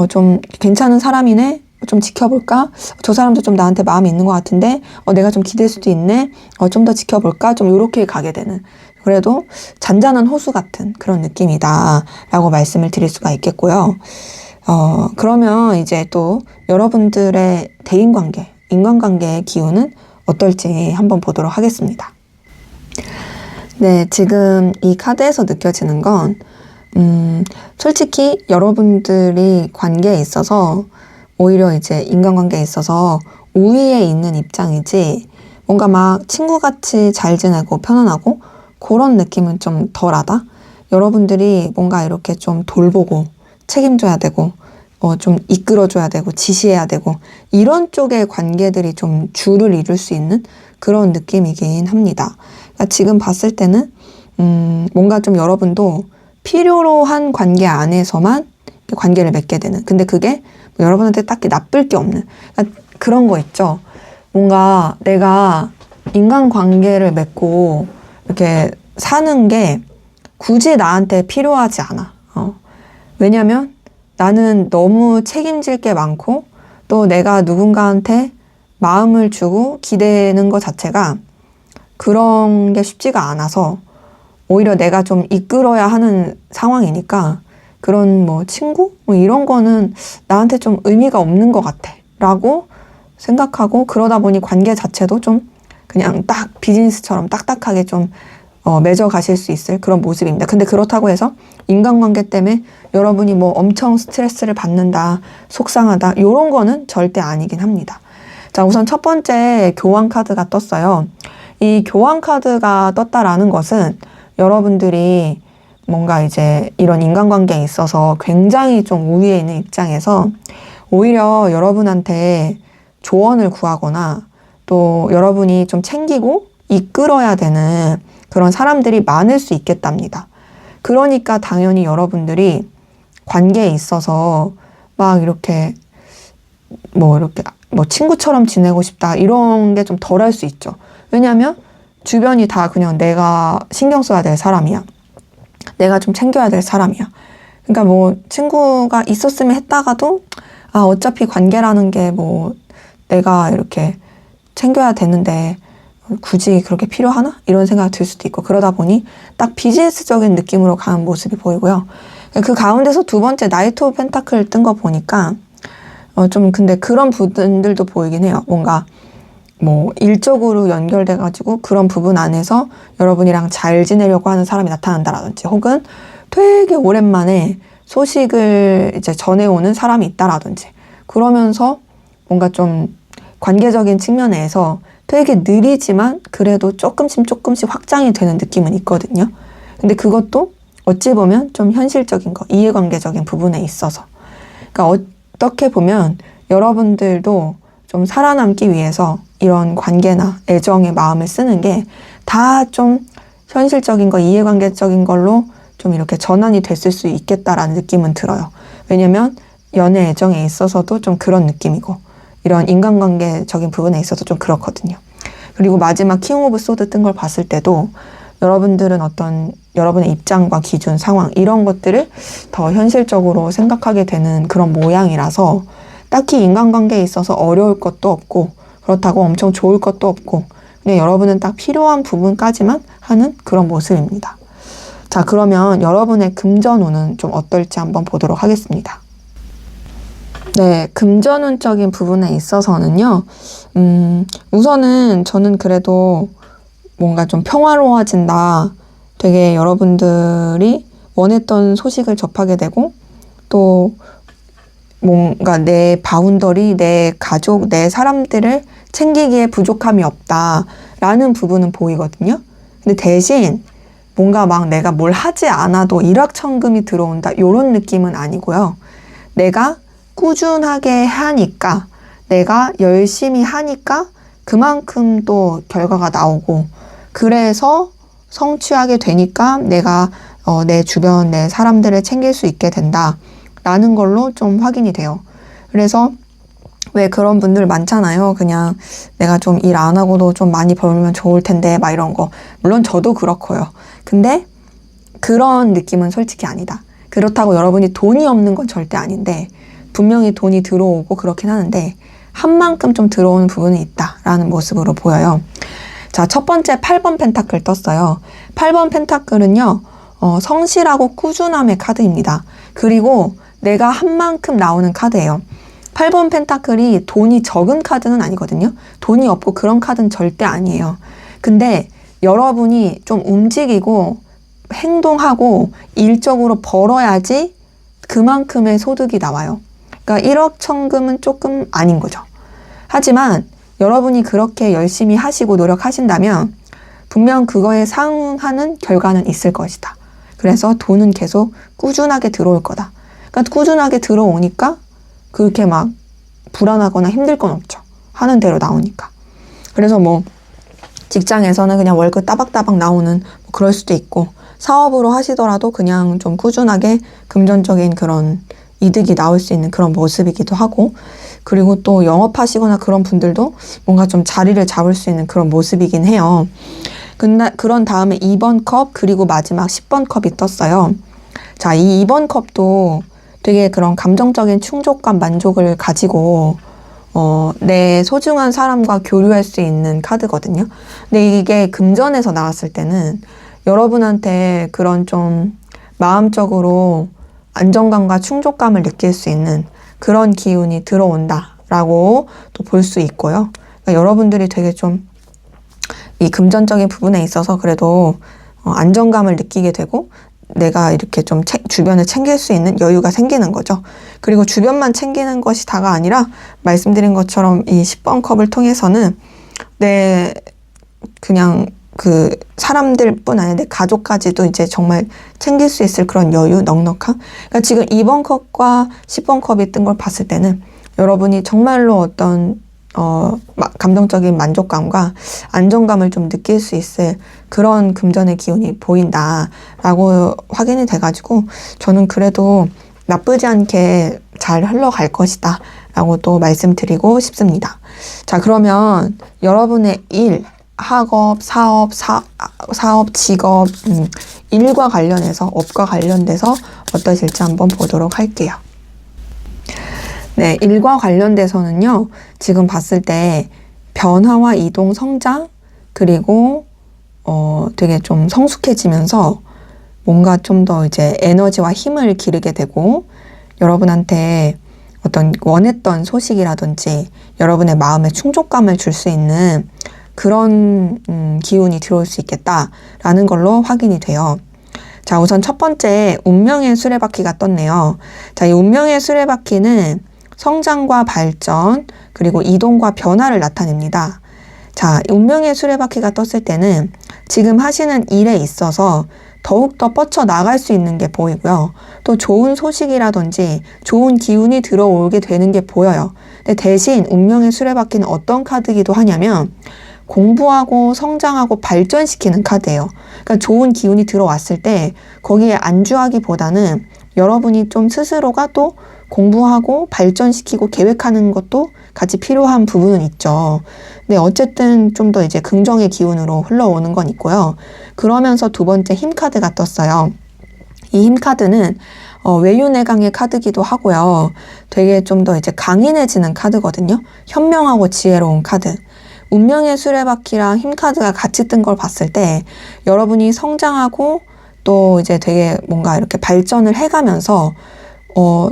좀 괜찮은 사람이네, 좀 지켜볼까? 저 사람도 좀 나한테 마음이 있는 것 같은데 내가 좀 기댈 수도 있네, 좀 더 지켜볼까? 좀 요렇게 가게 되는, 그래도 잔잔한 호수 같은 그런 느낌이다 라고 말씀을 드릴 수가 있겠고요. 그러면 이제 또 여러분들의 대인관계, 인간관계의 기운은 어떨지 한번 보도록 하겠습니다. 네, 지금 이 카드에서 느껴지는 건 솔직히 여러분들이 관계에 있어서 오히려 이제 인간관계에 있어서 우위에 있는 입장이지 뭔가 막 친구같이 잘 지내고 편안하고 그런 느낌은 좀 덜하다. 여러분들이 뭔가 이렇게 좀 돌보고 책임져야 되고 좀 이끌어줘야 되고 지시해야 되고 이런 쪽의 관계들이 좀 주를 이룰 수 있는 그런 느낌이긴 합니다. 그러니까 지금 봤을 때는 뭔가 좀 여러분도 필요로 한 관계 안에서만 관계를 맺게 되는, 근데 그게 뭐 여러분한테 딱히 나쁠 게 없는, 그러니까 그런 거 있죠. 뭔가 내가 인간관계를 맺고 이렇게 사는 게 굳이 나한테 필요하지 않아. 왜냐면 나는 너무 책임질 게 많고 또 내가 누군가한테 마음을 주고 기대는 것 자체가 그런 게 쉽지가 않아서 오히려 내가 좀 이끌어야 하는 상황이니까 그런 뭐 친구? 뭐 이런 거는 나한테 좀 의미가 없는 것 같아 라고 생각하고, 그러다 보니 관계 자체도 좀 그냥 딱 비즈니스처럼 딱딱하게 좀 맺어 가실 수 있을 그런 모습입니다. 근데 그렇다고 해서 인간관계 때문에 여러분이 뭐 엄청 스트레스를 받는다, 속상하다, 이런 거는 절대 아니긴 합니다. 자, 우선 첫 번째 교환 카드가 떴어요. 이 교환 카드가 떴다라는 것은 여러분들이 뭔가 이제 이런 인간관계에 있어서 굉장히 좀 우위에 있는 입장에서 오히려 여러분한테 조언을 구하거나 또 여러분이 좀 챙기고 이끌어야 되는 그런 사람들이 많을 수 있겠답니다. 그러니까 당연히 여러분들이 관계에 있어서 막 이렇게 뭐 친구처럼 지내고 싶다 이런 게 좀 덜할 수 있죠. 왜냐하면 주변이 다 그냥 내가 신경 써야 될 사람이야. 내가 좀 챙겨야 될 사람이야. 그러니까 뭐 친구가 있었으면 했다가도 어차피 관계라는 게 뭐 내가 이렇게 챙겨야 되는데 굳이 그렇게 필요하나? 이런 생각이 들 수도 있고, 그러다 보니 딱 비즈니스적인 느낌으로 가는 모습이 보이고요. 그 가운데서 두 번째 나이트 오브 펜타클 뜬 거 보니까 좀 근데 그런 부분들도 보이긴 해요. 뭔가 뭐 일적으로 연결돼가지고 그런 부분 안에서 여러분이랑 잘 지내려고 하는 사람이 나타난다라든지, 혹은 되게 오랜만에 소식을 이제 전해오는 사람이 있다라든지, 그러면서 뭔가 좀 관계적인 측면에서 되게 느리지만 그래도 조금씩 확장이 되는 느낌은 있거든요. 근데 그것도 어찌 보면 좀 현실적인 거, 이해관계적인 부분에 있어서, 그러니까 어떻게 보면 여러분들도 좀 살아남기 위해서 이런 관계나 애정의 마음을 쓰는 게 다 좀 현실적인 거, 이해관계적인 걸로 좀 이렇게 전환이 됐을 수 있겠다라는 느낌은 들어요. 왜냐면 연애 애정에 있어서도 좀 그런 느낌이고 이런 인간관계적인 부분에 있어서 좀 그렇거든요. 그리고 마지막 킹 오브 소드 뜬 걸 봤을 때도 여러분들은 어떤 여러분의 입장과 기준, 상황 이런 것들을 더 현실적으로 생각하게 되는 그런 모양이라서 딱히 인간관계에 있어서 어려울 것도 없고 그렇다고 엄청 좋을 것도 없고 그냥 여러분은 딱 필요한 부분까지만 하는 그런 모습입니다. 자, 그러면 여러분의 금전운은 좀 어떨지 한번 보도록 하겠습니다. 네, 금전운적인 부분에 있어서는요, 우선은 저는 그래도 뭔가 좀 평화로워진다. 되게 여러분들이 원했던 소식을 접하게 되고, 또 뭔가 내 바운더리, 내 가족, 내 사람들을 챙기기에 부족함이 없다라는 부분은 보이거든요. 근데 대신 뭔가 막 내가 뭘 하지 않아도 일확천금이 들어온다 이런 느낌은 아니고요. 내가 꾸준하게 하니까, 내가 열심히 하니까 그만큼 또 결과가 나오고, 그래서 성취하게 되니까 내가 내 주변 내 사람들을 챙길 수 있게 된다라는 걸로 좀 확인이 돼요. 그래서 왜 그런 분들 많잖아요. 그냥 내가 좀 일 안 하고도 좀 많이 벌면 좋을 텐데 막 이런 거. 물론 저도 그렇고요. 근데 그런 느낌은 솔직히 아니다. 그렇다고 여러분이 돈이 없는 건 절대 아닌데 분명히 돈이 들어오고 그렇긴 하는데 한 만큼 좀 들어오는 부분이 있다라는 모습으로 보여요. 자, 첫 번째 8번 펜타클 떴어요. 8번 펜타클은요. 성실하고 꾸준함의 카드입니다. 그리고 내가 한 만큼 나오는 카드예요. 8번 펜타클이 돈이 적은 카드는 아니거든요. 돈이 없고 그런 카드는 절대 아니에요. 근데 여러분이 좀 움직이고 행동하고 일적으로 벌어야지 그만큼의 소득이 나와요. 그러니까 1억 천금은 조금 아닌 거죠. 하지만 여러분이 그렇게 열심히 하시고 노력하신다면 분명 그거에 상응하는 결과는 있을 것이다. 그래서 돈은 계속 꾸준하게 들어올 거다. 그러니까 꾸준하게 들어오니까 그렇게 막 불안하거나 힘들 건 없죠. 하는 대로 나오니까. 그래서 뭐 직장에서는 그냥 월급 따박따박 나오는 뭐 그럴 수도 있고 사업으로 하시더라도 그냥 좀 꾸준하게 금전적인 그런 이득이 나올 수 있는 그런 모습이기도 하고 그리고 또 영업하시거나 그런 분들도 뭔가 좀 자리를 잡을 수 있는 그런 모습이긴 해요. 그런 다음에 2번 컵 그리고 마지막 10번 컵이 떴어요. 자, 이 2번 컵도 되게 그런 감정적인 충족감, 만족을 가지고 내 소중한 사람과 교류할 수 있는 카드거든요. 근데 이게 금전에서 나왔을 때는 여러분한테 그런 좀 마음적으로 안정감과 충족감을 느낄 수 있는 그런 기운이 들어온다라고 또 볼 수 있고요. 그러니까 여러분들이 되게 좀 이 금전적인 부분에 있어서 그래도 안정감을 느끼게 되고 내가 이렇게 좀 주변을 챙길 수 있는 여유가 생기는 거죠. 그리고 주변만 챙기는 것이 다가 아니라 말씀드린 것처럼 이 10번 컵을 통해서는 내 그냥 그 사람들뿐 아니라 내 가족까지도 이제 정말 챙길 수 있을 그런 여유, 넉넉함. 그러니까 지금 2번 컵과 10번 컵이 뜬 걸 봤을 때는 여러분이 정말로 어떤 감정적인 만족감과 안정감을 좀 느낄 수 있을 그런 금전의 기운이 보인다라고 확인이 돼가지고 저는 그래도 나쁘지 않게 잘 흘러갈 것이다 라고 또 말씀드리고 싶습니다. 자, 그러면 여러분의 일, 학업, 사업, 직업, 일과 관련해서, 업과 관련돼서 어떠실지 한번 보도록 할게요. 네, 일과 관련돼서는요, 지금 봤을 때 변화와 이동, 성장, 그리고 되게 좀 성숙해지면서 뭔가 좀 더 이제 에너지와 힘을 기르게 되고 여러분한테 어떤 원했던 소식이라든지 여러분의 마음에 충족감을 줄 수 있는 그런 기운이 들어올 수 있겠다라는 걸로 확인이 돼요. 자, 우선 첫 번째 운명의 수레바퀴가 떴네요. 자, 이 운명의 수레바퀴는 성장과 발전 그리고 이동과 변화를 나타냅니다. 자, 운명의 수레바퀴가 떴을 때는 지금 하시는 일에 있어서 더욱더 뻗쳐나갈 수 있는 게 보이고요. 또 좋은 소식이라든지 좋은 기운이 들어오게 되는 게 보여요. 근데 대신 운명의 수레바퀴는 어떤 카드이기도 하냐면 공부하고 성장하고 발전시키는 카드예요. 그러니까 좋은 기운이 들어왔을 때 거기에 안주하기보다는 여러분이 좀 스스로가 또 공부하고 발전시키고 계획하는 것도 같이 필요한 부분은 있죠. 근데 어쨌든 좀 더 이제 긍정의 기운으로 흘러오는 건 있고요. 그러면서 두 번째 힘카드가 떴어요. 이 힘카드는 외유내강의 카드기도 하고요. 되게 좀 더 이제 강인해지는 카드거든요. 현명하고 지혜로운 카드. 운명의 수레바퀴랑 힘카드가 같이 뜬 걸 봤을 때 여러분이 성장하고 또 이제 되게 뭔가 이렇게 발전을 해가면서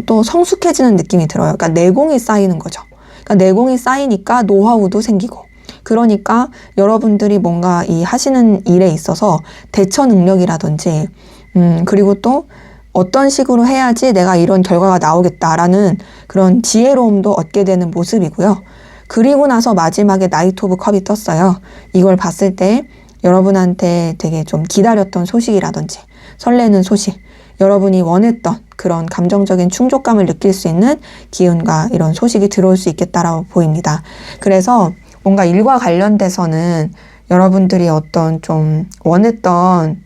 또 성숙해지는 느낌이 들어요. 그러니까 내공이 쌓이는 거죠. 그러니까 내공이 쌓이니까 노하우도 생기고 그러니까 여러분들이 뭔가 이 하시는 일에 있어서 대처 능력이라든지 그리고 또 어떤 식으로 해야지 내가 이런 결과가 나오겠다라는 그런 지혜로움도 얻게 되는 모습이고요. 그리고 나서 마지막에 나이트 오브 컵이 떴어요. 이걸 봤을 때 여러분한테 되게 좀 기다렸던 소식이라든지 설레는 소식, 여러분이 원했던 그런 감정적인 충족감을 느낄 수 있는 기운과 이런 소식이 들어올 수 있겠다라고 보입니다. 그래서 뭔가 일과 관련돼서는 여러분들이 어떤 좀 원했던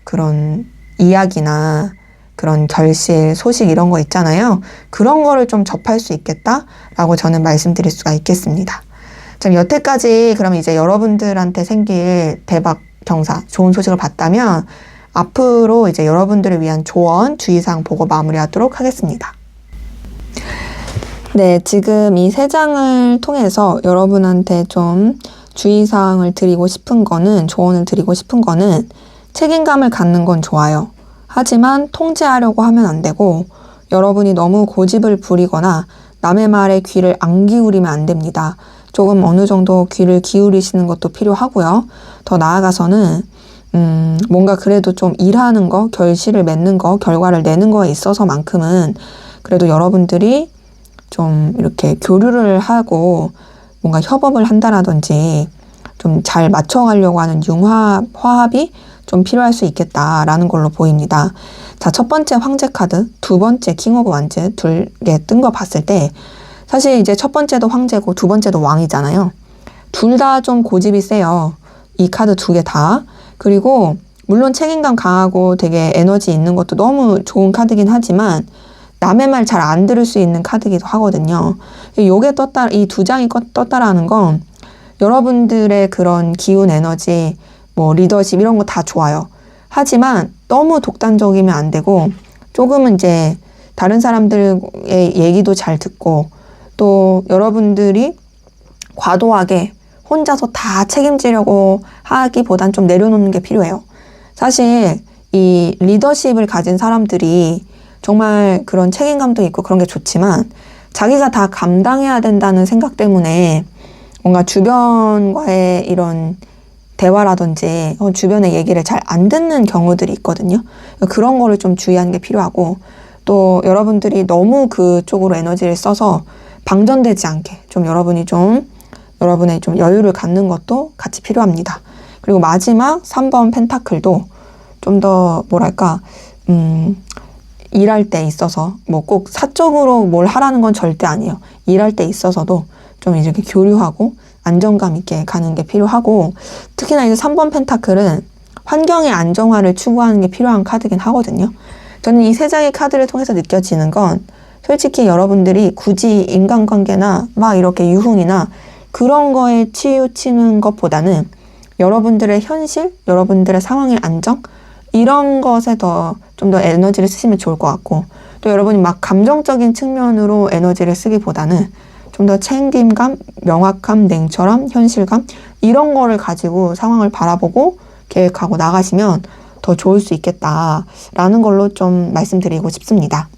그런 이야기나 그런 결실, 소식 이런 거 있잖아요. 그런 거를 좀 접할 수 있겠다라고 저는 말씀드릴 수가 있겠습니다. 자, 여태까지 그럼 이제 여러분들한테 생길 대박 경사, 좋은 소식을 봤다면 앞으로 이제 여러분들을 위한 조언, 주의사항 보고 마무리하도록 하겠습니다. 네, 지금 이 세 장을 통해서 여러분한테 좀 주의사항을 드리고 싶은 거는, 조언을 드리고 싶은 거는 책임감을 갖는 건 좋아요. 하지만 통제하려고 하면 안 되고 여러분이 너무 고집을 부리거나 남의 말에 귀를 안 기울이면 안 됩니다. 조금 어느 정도 귀를 기울이시는 것도 필요하고요. 더 나아가서는 뭔가 그래도 좀 일하는 거, 결실을 맺는 거, 결과를 내는 거에 있어서만큼은 그래도 여러분들이 좀 이렇게 교류를 하고 뭔가 협업을 한다라든지 좀 잘 맞춰가려고 하는 화합이 좀 필요할 수 있겠다라는 걸로 보입니다. 자, 첫 번째 황제 카드, 두 번째 킹 오브 완즈 둘 개 뜬 거 봤을 때 사실 이제 첫 번째도 황제고 두 번째도 왕이잖아요. 둘 다 좀 고집이 세요. 이 카드 두 개 다. 그리고 물론 책임감 강하고 되게 에너지 있는 것도 너무 좋은 카드긴 하지만 남의 말 잘 안 들을 수 있는 카드기도 하거든요. 요게 떴다, 이 두 장이 떴다라는 건 여러분들의 그런 기운, 에너지, 뭐 리더십 이런 거 다 좋아요. 하지만 너무 독단적이면 안 되고 조금은 이제 다른 사람들의 얘기도 잘 듣고 또 여러분들이 과도하게 혼자서 다 책임지려고 하기보단 좀 내려놓는 게 필요해요. 사실 이 리더십을 가진 사람들이 정말 그런 책임감도 있고 그런 게 좋지만 자기가 다 감당해야 된다는 생각 때문에 뭔가 주변과의 이런 대화라든지 주변의 얘기를 잘 안 듣는 경우들이 있거든요. 그런 거를 좀 주의하는 게 필요하고 또 여러분들이 너무 그쪽으로 에너지를 써서 방전되지 않게 좀 여러분의 좀 여유를 갖는 것도 같이 필요합니다. 그리고 마지막 3번 펜타클도 좀 더 뭐랄까 일할 때 있어서 뭐 꼭 사적으로 뭘 하라는 건 절대 아니에요. 일할 때 있어서도 좀 이렇게 교류하고 안정감 있게 가는 게 필요하고 특히나 이제 3번 펜타클은 환경의 안정화를 추구하는 게 필요한 카드긴 하거든요. 저는 이 세 장의 카드를 통해서 느껴지는 건 솔직히 여러분들이 굳이 인간관계나 막 이렇게 유흥이나 그런 거에 치우치는 것보다는 여러분들의 현실, 여러분들의 상황의 안정 이런 것에 좀 더 에너지를 쓰시면 좋을 것 같고 또 여러분이 막 감정적인 측면으로 에너지를 쓰기보다는 좀 더 책임감, 명확함, 냉철함, 현실감 이런 거를 가지고 상황을 바라보고 계획하고 나가시면 더 좋을 수 있겠다라는 걸로 좀 말씀드리고 싶습니다.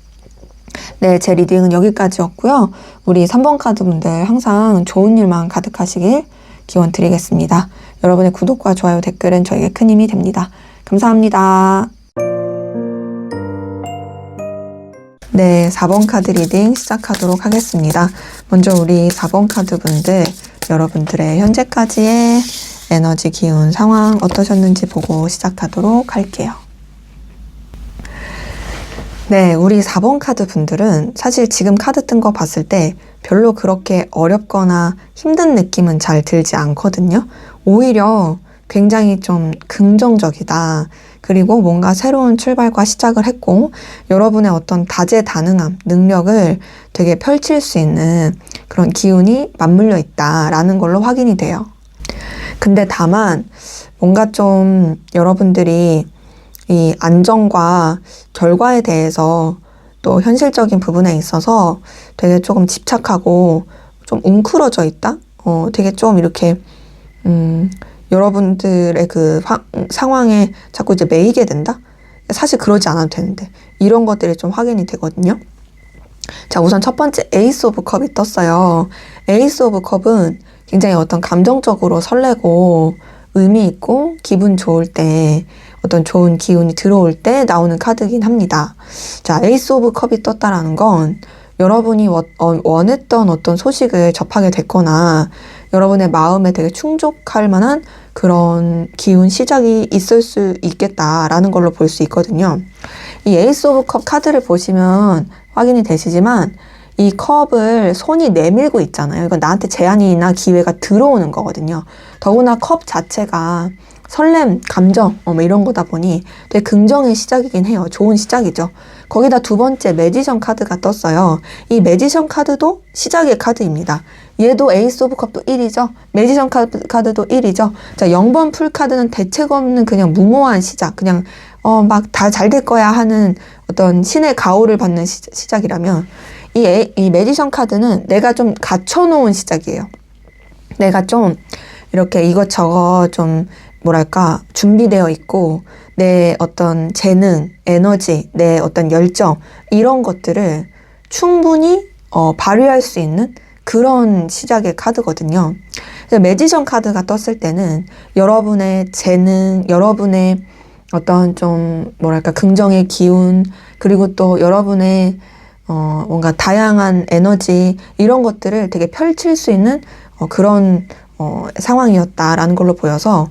네, 제 리딩은 여기까지였고요. 우리 3번 카드 분들 항상 좋은 일만 가득하시길 기원 드리겠습니다. 여러분의 구독과 좋아요, 댓글은 저에게 큰 힘이 됩니다. 감사합니다. 네, 4번 카드 리딩 시작하도록 하겠습니다. 먼저 우리 4번 카드 분들, 여러분들의 현재까지의 에너지, 기운, 상황 어떠셨는지 보고 시작하도록 할게요. 네, 우리 4번 카드 분들은 사실 지금 카드 뜬 거 봤을 때 별로 그렇게 어렵거나 힘든 느낌은 잘 들지 않거든요. 오히려 굉장히 좀 긍정적이다. 그리고 뭔가 새로운 출발과 시작을 했고 여러분의 어떤 다재다능함, 능력을 되게 펼칠 수 있는 그런 기운이 맞물려 있다라는 걸로 확인이 돼요. 근데 다만 뭔가 좀 여러분들이 이 안정과 결과에 대해서 또 현실적인 부분에 있어서 되게 조금 집착하고 좀 웅크러져 있다? 되게 좀 이렇게 여러분들의 그 상황에 자꾸 이제 매이게 된다? 사실 그러지 않아도 되는데 이런 것들이 좀 확인이 되거든요. 자, 우선 첫 번째 에이스 오브 컵이 떴어요. 에이스 오브 컵은 굉장히 어떤 감정적으로 설레고 의미 있고 기분 좋을 때 어떤 좋은 기운이 들어올 때 나오는 카드긴 합니다. 자, 에이스 오브 컵이 떴다라는 건 여러분이 원했던 어떤 소식을 접하게 됐거나 여러분의 마음에 되게 충족할 만한 그런 기운 시작이 있을 수 있겠다라는 걸로 볼 수 있거든요. 이 에이스 오브 컵 카드를 보시면 확인이 되시지만 이 컵을 손이 내밀고 있잖아요. 이건 나한테 제안이나 기회가 들어오는 거거든요. 더구나 컵 자체가 설렘, 감정, 뭐 이런 거다 보니 되게 긍정의 시작이긴 해요. 좋은 시작이죠. 거기다 두 번째 매지션 카드가 떴어요. 이 매지션 카드도 시작의 카드입니다. 얘도 에이스 오브 컵도 1이죠. 매지션 카드도 1이죠. 자, 0번 풀 카드는 대책 없는 그냥 무모한 시작. 그냥 막 다 잘 될 거야 하는 어떤 신의 가호를 받는 시작이라면 이 매지션 카드는 내가 좀 갖춰놓은 시작이에요. 내가 좀 이렇게 이것저것 좀 뭐랄까 준비되어 있고 내 어떤 재능, 에너지, 내 어떤 열정 이런 것들을 충분히 발휘할 수 있는 그런 시작의 카드거든요. 그래서 매지션 카드가 떴을 때는 여러분의 재능, 여러분의 어떤 좀 뭐랄까 긍정의 기운 그리고 또 여러분의 뭔가 다양한 에너지 이런 것들을 되게 펼칠 수 있는 그런 상황이었다라는 걸로 보여서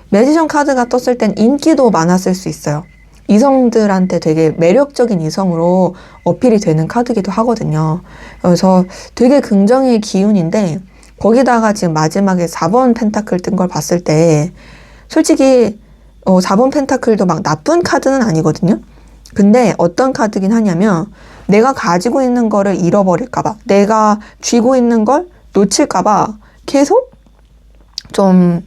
매지션 카드가 떴을 땐 인기도 많았을 수 있어요. 이성들한테 되게 매력적인 이성으로 어필이 되는 카드기도 하거든요. 그래서 되게 긍정의 기운인데 거기다가 지금 마지막에 4번 펜타클 뜬 걸 봤을 때 솔직히 4번 펜타클도 막 나쁜 카드는 아니거든요. 근데 어떤 카드긴 하냐면 내가 가지고 있는 거를 잃어버릴까봐 내가 쥐고 있는 걸 놓칠까봐 계속 좀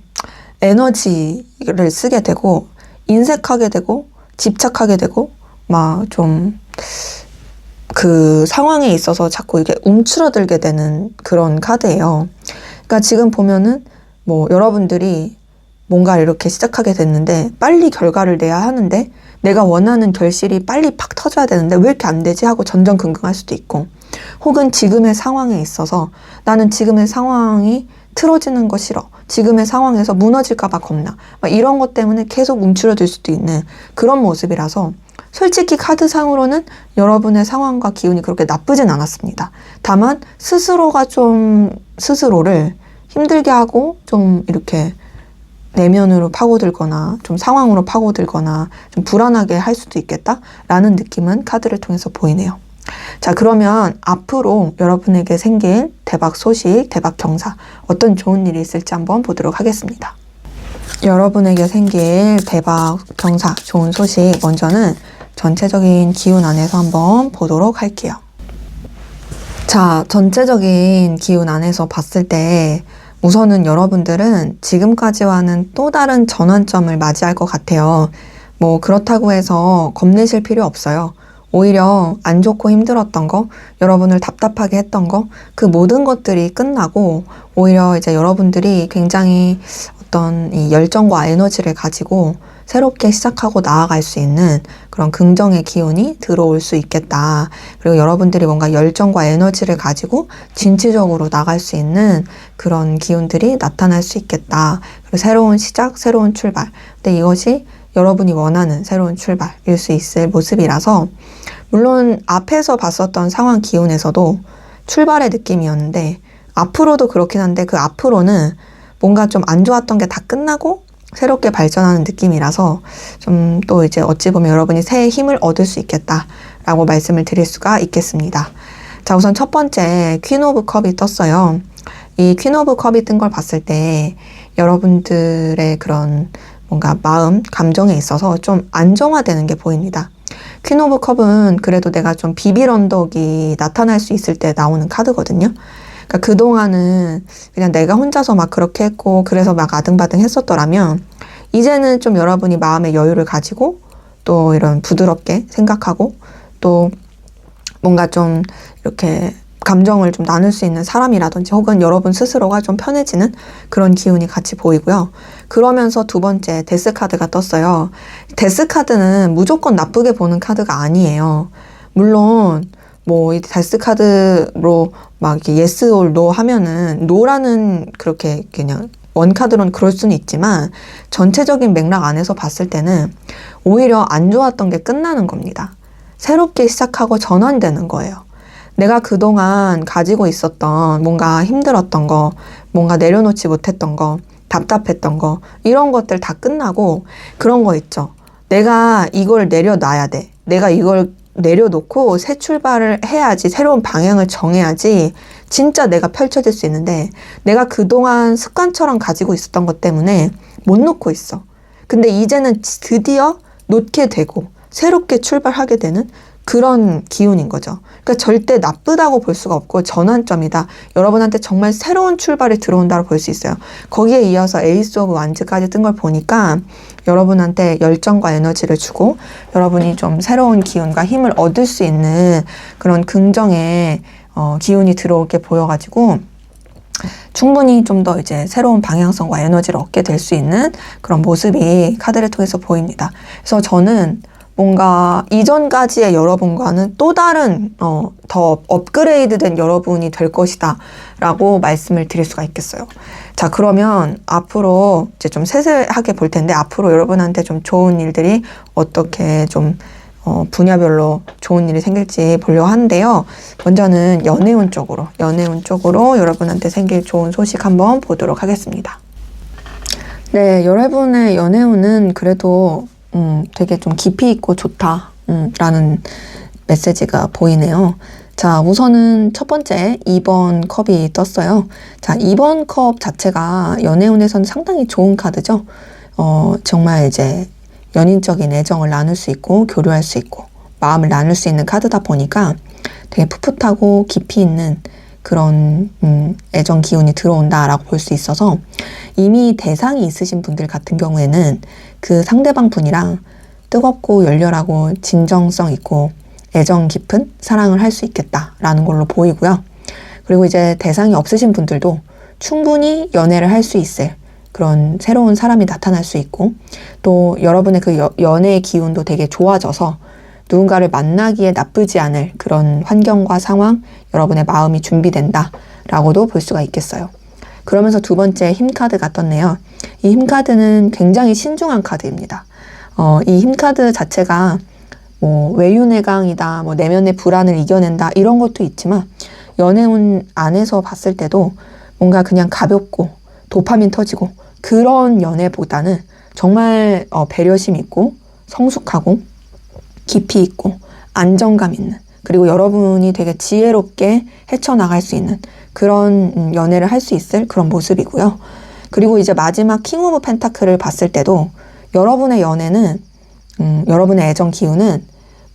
에너지를 쓰게 되고 인색하게 되고 집착하게 되고 막 좀 그 상황에 있어서 자꾸 이게 움츠러들게 되는 그런 카드예요. 그러니까 지금 보면은 뭐 여러분들이 뭔가 이렇게 시작하게 됐는데 빨리 결과를 내야 하는데 내가 원하는 결실이 빨리 팍 터져야 되는데 왜 이렇게 안 되지 하고 전전긍긍할 수도 있고 혹은 지금의 상황에 있어서 나는 지금의 상황이 틀어지는 거 싫어. 지금의 상황에서 무너질까 봐 겁나. 막 이런 것 때문에 계속 움츠러들 수도 있는 그런 모습이라서 솔직히 카드상으로는 여러분의 상황과 기운이 그렇게 나쁘진 않았습니다. 다만 스스로가 좀 스스로를 힘들게 하고 좀 이렇게 내면으로 파고들거나 좀 상황으로 파고들거나 좀 불안하게 할 수도 있겠다라는 느낌은 카드를 통해서 보이네요. 자, 그러면 앞으로 여러분에게 생길 대박 소식, 대박 경사 어떤 좋은 일이 있을지 한번 보도록 하겠습니다. 여러분에게 생길 대박 경사, 좋은 소식 먼저는 전체적인 기운 안에서 한번 보도록 할게요. 자, 전체적인 기운 안에서 봤을 때 우선은 여러분들은 지금까지와는 또 다른 전환점을 맞이할 것 같아요. 뭐 그렇다고 해서 겁내실 필요 없어요. 오히려 안 좋고 힘들었던 거, 여러분을 답답하게 했던 거, 그 모든 것들이 끝나고 오히려 이제 여러분들이 굉장히 어떤 이 열정과 에너지를 가지고 새롭게 시작하고 나아갈 수 있는 그런 긍정의 기운이 들어올 수 있겠다. 그리고 여러분들이 뭔가 열정과 에너지를 가지고 진취적으로 나갈 수 있는 그런 기운들이 나타날 수 있겠다. 그리고 새로운 시작, 새로운 출발. 근데 이것이 여러분이 원하는 새로운 출발일 수 있을 모습이라서 물론 앞에서 봤었던 상황 기운에서도 출발의 느낌이었는데 앞으로도 그렇긴 한데 그 앞으로는 뭔가 좀 안 좋았던 게 다 끝나고 새롭게 발전하는 느낌이라서 좀 또 이제 어찌 보면 여러분이 새해 힘을 얻을 수 있겠다라고 말씀을 드릴 수가 있겠습니다. 자, 우선 첫 번째 퀸 오브 컵이 떴어요. 이 퀸 오브 컵이 뜬 걸 봤을 때 여러분들의 그런 뭔가 마음, 감정에 있어서 좀 안정화되는 게 보입니다. 퀸 오브 컵은 그래도 내가 좀 비빌 언덕이 나타날 수 있을 때 나오는 카드거든요. 그러니까 그동안은 그냥 내가 혼자서 막 그렇게 했고 그래서 막 아등바등 했었더라면 이제는 좀 여러분이 마음의 여유를 가지고 또 이런 부드럽게 생각하고 또 뭔가 좀 이렇게 감정을 좀 나눌 수 있는 사람이라든지 혹은 여러분 스스로가 좀 편해지는 그런 기운이 같이 보이고요. 그러면서 두 번째 데스 카드가 떴어요. 데스 카드는 무조건 나쁘게 보는 카드가 아니에요. 물론 뭐 이 데스 카드로 막 이렇게 yes or no 하면은 no라는 그렇게 그냥 원카드로는 그럴 수는 있지만 전체적인 맥락 안에서 봤을 때는 오히려 안 좋았던 게 끝나는 겁니다. 새롭게 시작하고 전환되는 거예요. 내가 그동안 가지고 있었던 뭔가 힘들었던 거, 뭔가 내려놓지 못했던 거, 답답했던 거 이런 것들 다 끝나고 그런 거 있죠. 내가 이걸 내려놔야 돼. 내가 이걸 내려놓고 새 출발을 해야지, 새로운 방향을 정해야지 진짜 내가 펼쳐질 수 있는데, 내가 그동안 습관처럼 가지고 있었던 것 때문에 못 놓고 있어. 근데 이제는 드디어 놓게 되고 새롭게 출발하게 되는 그런 기운인 거죠. 그러니까 절대 나쁘다고 볼 수가 없고 전환점이다. 여러분한테 정말 새로운 출발이 들어온다고 볼 수 있어요. 거기에 이어서 에이스 오브 완즈까지 뜬 걸 보니까 여러분한테 열정과 에너지를 주고 여러분이 좀 새로운 기운과 힘을 얻을 수 있는 그런 긍정의 기운이 들어오게 보여가지고 충분히 좀 더 이제 새로운 방향성과 에너지를 얻게 될 수 있는 그런 모습이 카드를 통해서 보입니다. 그래서 저는 뭔가 이전까지의 여러분과는 또 다른 더 업그레이드된 여러분이 될 것이다 라고 말씀을 드릴 수가 있겠어요. 자, 그러면 앞으로 이제 좀 세세하게 볼 텐데, 앞으로 여러분한테 좀 좋은 일들이 어떻게 좀 분야별로 좋은 일이 생길지 보려고 하는데요. 먼저는 연애운 쪽으로 여러분한테 생길 좋은 소식 한번 보도록 하겠습니다. 네, 여러분의 연애운은 그래도 되게 좀 깊이 있고 좋다 라는 메시지가 보이네요. 자, 우선은 첫 번째 2번 컵이 떴어요. 자, 2번 컵 자체가 연애운에서는 상당히 좋은 카드죠. 정말 이제 연인적인 애정을 나눌 수 있고 교류할 수 있고 마음을 나눌 수 있는 카드다 보니까 되게 풋풋하고 깊이 있는 그런 애정 기운이 들어온다라고 볼 수 있어서, 이미 대상이 있으신 분들 같은 경우에는 그 상대방 분이랑 뜨겁고 열렬하고 진정성 있고 애정 깊은 사랑을 할 수 있겠다라는 걸로 보이고요. 그리고 이제 대상이 없으신 분들도 충분히 연애를 할 수 있을 그런 새로운 사람이 나타날 수 있고, 또 여러분의 그 연애의 기운도 되게 좋아져서 누군가를 만나기에 나쁘지 않을 그런 환경과 상황, 여러분의 마음이 준비된다 라고도 볼 수가 있겠어요. 그러면서 두 번째 힘카드가 떴네요. 이 힘카드는 굉장히 신중한 카드입니다. 이 힘카드 자체가 뭐 외유내강이다, 뭐 내면의 불안을 이겨낸다 이런 것도 있지만, 연애운 안에서 봤을 때도 뭔가 그냥 가볍고 도파민 터지고 그런 연애보다는 정말 배려심 있고 성숙하고 깊이 있고 안정감 있는, 그리고 여러분이 되게 지혜롭게 헤쳐나갈 수 있는 그런 연애를 할 수 있을 그런 모습이고요. 그리고 이제 마지막 킹 오브 펜타클을 봤을 때도 여러분의 연애는 여러분의 애정 기운은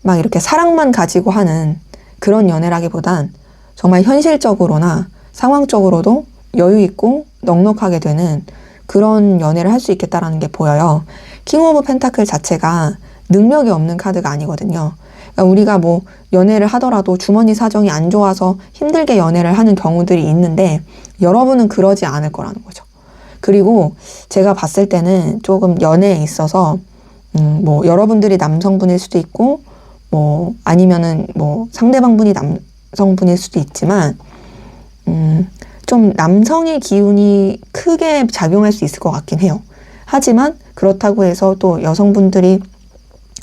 막 이렇게 사랑만 가지고 하는 그런 연애라기보단 정말 현실적으로나 상황적으로도 여유 있고 넉넉하게 되는 그런 연애를 할 수 있겠다라는 게 보여요. 킹 오브 펜타클 자체가 능력이 없는 카드가 아니거든요. 그러니까 우리가 뭐 연애를 하더라도 주머니 사정이 안 좋아서 힘들게 연애를 하는 경우들이 있는데, 여러분은 그러지 않을 거라는 거죠. 그리고 제가 봤을 때는 조금 연애에 있어서 뭐 여러분들이 남성분일 수도 있고 뭐 아니면은 뭐 상대방분이 남성분일 수도 있지만 좀 남성의 기운이 크게 작용할 수 있을 것 같긴 해요. 하지만 그렇다고 해서 또 여성분들이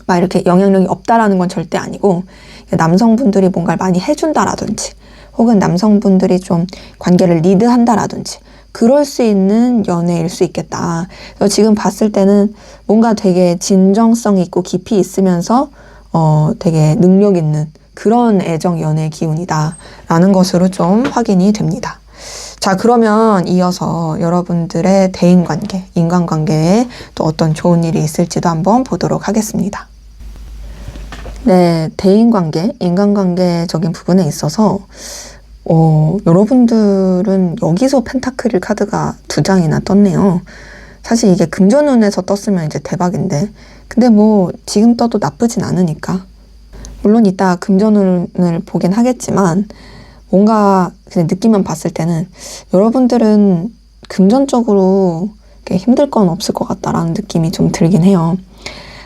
막 이렇게 영향력이 없다라는 건 절대 아니고, 남성분들이 뭔가를 많이 해준다라든지 혹은 남성분들이 좀 관계를 리드한다라든지 그럴 수 있는 연애일 수 있겠다. 그래서 지금 봤을 때는 뭔가 되게 진정성 있고 깊이 있으면서 되게 능력 있는 그런 애정 연애 기운이다 라는 것으로 좀 확인이 됩니다. 자, 그러면 이어서 여러분들의 대인관계, 인간관계에 또 어떤 좋은 일이 있을지도 한번 보도록 하겠습니다. 네, 대인관계, 인간관계적인 부분에 있어서 여러분들은 여기서 펜타클 카드가 2장이나 떴네요. 사실 이게 금전운에서 떴으면 이제 대박인데, 근데 뭐 지금 떠도 나쁘진 않으니까, 물론 이따 금전운을 보긴 하겠지만 뭔가 그냥 느낌만 봤을 때는 여러분들은 금전적으로 힘들 건 없을 것 같다라는 느낌이 좀 들긴 해요.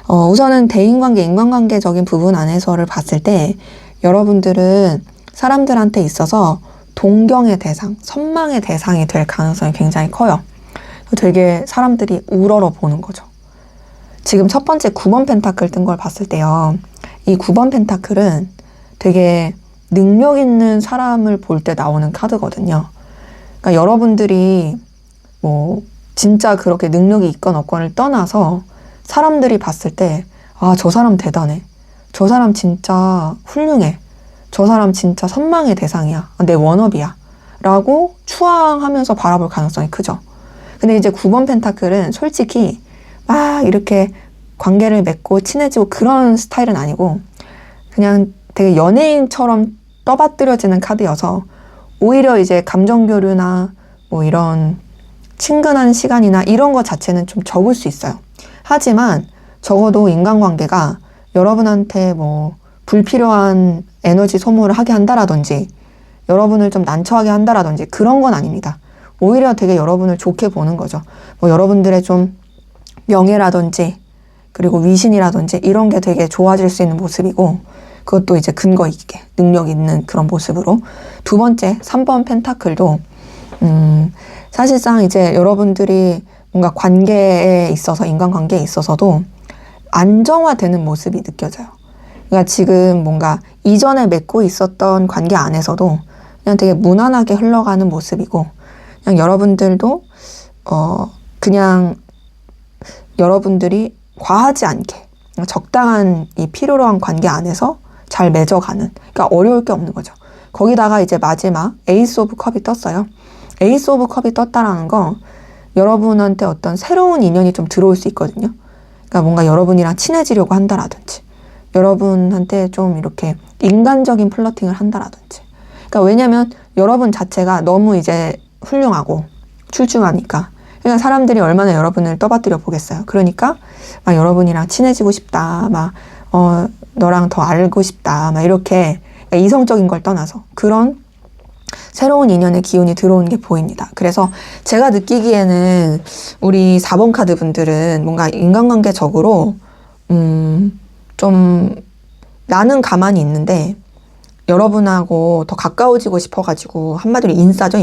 우선은 대인관계, 인간관계적인 부분 안에서를 봤을 때 여러분들은 사람들한테 있어서 동경의 대상, 선망의 대상이 될 가능성이 굉장히 커요. 되게 사람들이 우러러 보는 거죠. 지금 첫 번째 9번 펜타클 뜬 걸 봤을 때요, 이 9번 펜타클은 되게 능력 있는 사람을 볼 때 나오는 카드거든요. 그러니까 여러분들이 뭐 진짜 그렇게 능력이 있건 없건을 떠나서 사람들이 봤을 때, 아, 저 사람 대단해, 저 사람 진짜 훌륭해. 저 사람 진짜 선망의 대상이야. 내 워너비야. 라고 추앙하면서 바라볼 가능성이 크죠. 근데 이제 9번 펜타클은 솔직히 막 이렇게 관계를 맺고 친해지고 그런 스타일은 아니고 그냥 되게 연예인처럼 떠받들여지는 카드여서 오히려 이제 감정 교류나 뭐 이런 친근한 시간이나 이런 것 자체는 좀 적을 수 있어요. 하지만 적어도 인간관계가 여러분한테 뭐 불필요한 에너지 소모를 하게 한다라든지 여러분을 좀 난처하게 한다라든지 그런 건 아닙니다. 오히려 되게 여러분을 좋게 보는 거죠. 뭐 여러분들의 좀 명예라든지 그리고 위신이라든지 이런 게 되게 좋아질 수 있는 모습이고 그것도 이제 근거 있게 능력 있는 그런 모습으로 두 번째 3번 펜타클도 사실상 이제 여러분들이 뭔가 관계에 있어서 인간관계에 있어서도 안정화되는 모습이 느껴져요. 그러니까 지금 뭔가 이전에 맺고 있었던 관계 안에서도 그냥 되게 무난하게 흘러가는 모습이고 그냥 여러분들도 그냥 여러분들이 과하지 않게 적당한 이 필요로 한 관계 안에서 잘 맺어가는 그러니까 어려울 게 없는 거죠. 거기다가 이제 마지막 에이스 오브 컵이 떴어요. 에이스 오브 컵이 떴다라는 건 여러분한테 어떤 새로운 인연이 좀 들어올 수 있거든요. 그러니까 뭔가 여러분이랑 친해지려고 한다라든지 여러분한테 좀 이렇게 인간적인 플러팅을 한다라든지 그러니까 왜냐면 여러분 자체가 너무 이제 훌륭하고 출중하니까 그러니까 사람들이 얼마나 여러분을 떠받들여 보겠어요. 그러니까 막 여러분이랑 친해지고 싶다 막 너랑 더 알고 싶다 막 이렇게 그러니까 이성적인 걸 떠나서 그런 새로운 인연의 기운이 들어오는 게 보입니다. 그래서 제가 느끼기에는 우리 4번 카드 분들은 뭔가 인간관계적으로 좀 나는 가만히 있는데 여러분하고 더 가까워지고 싶어가지고 한마디로 인싸죠,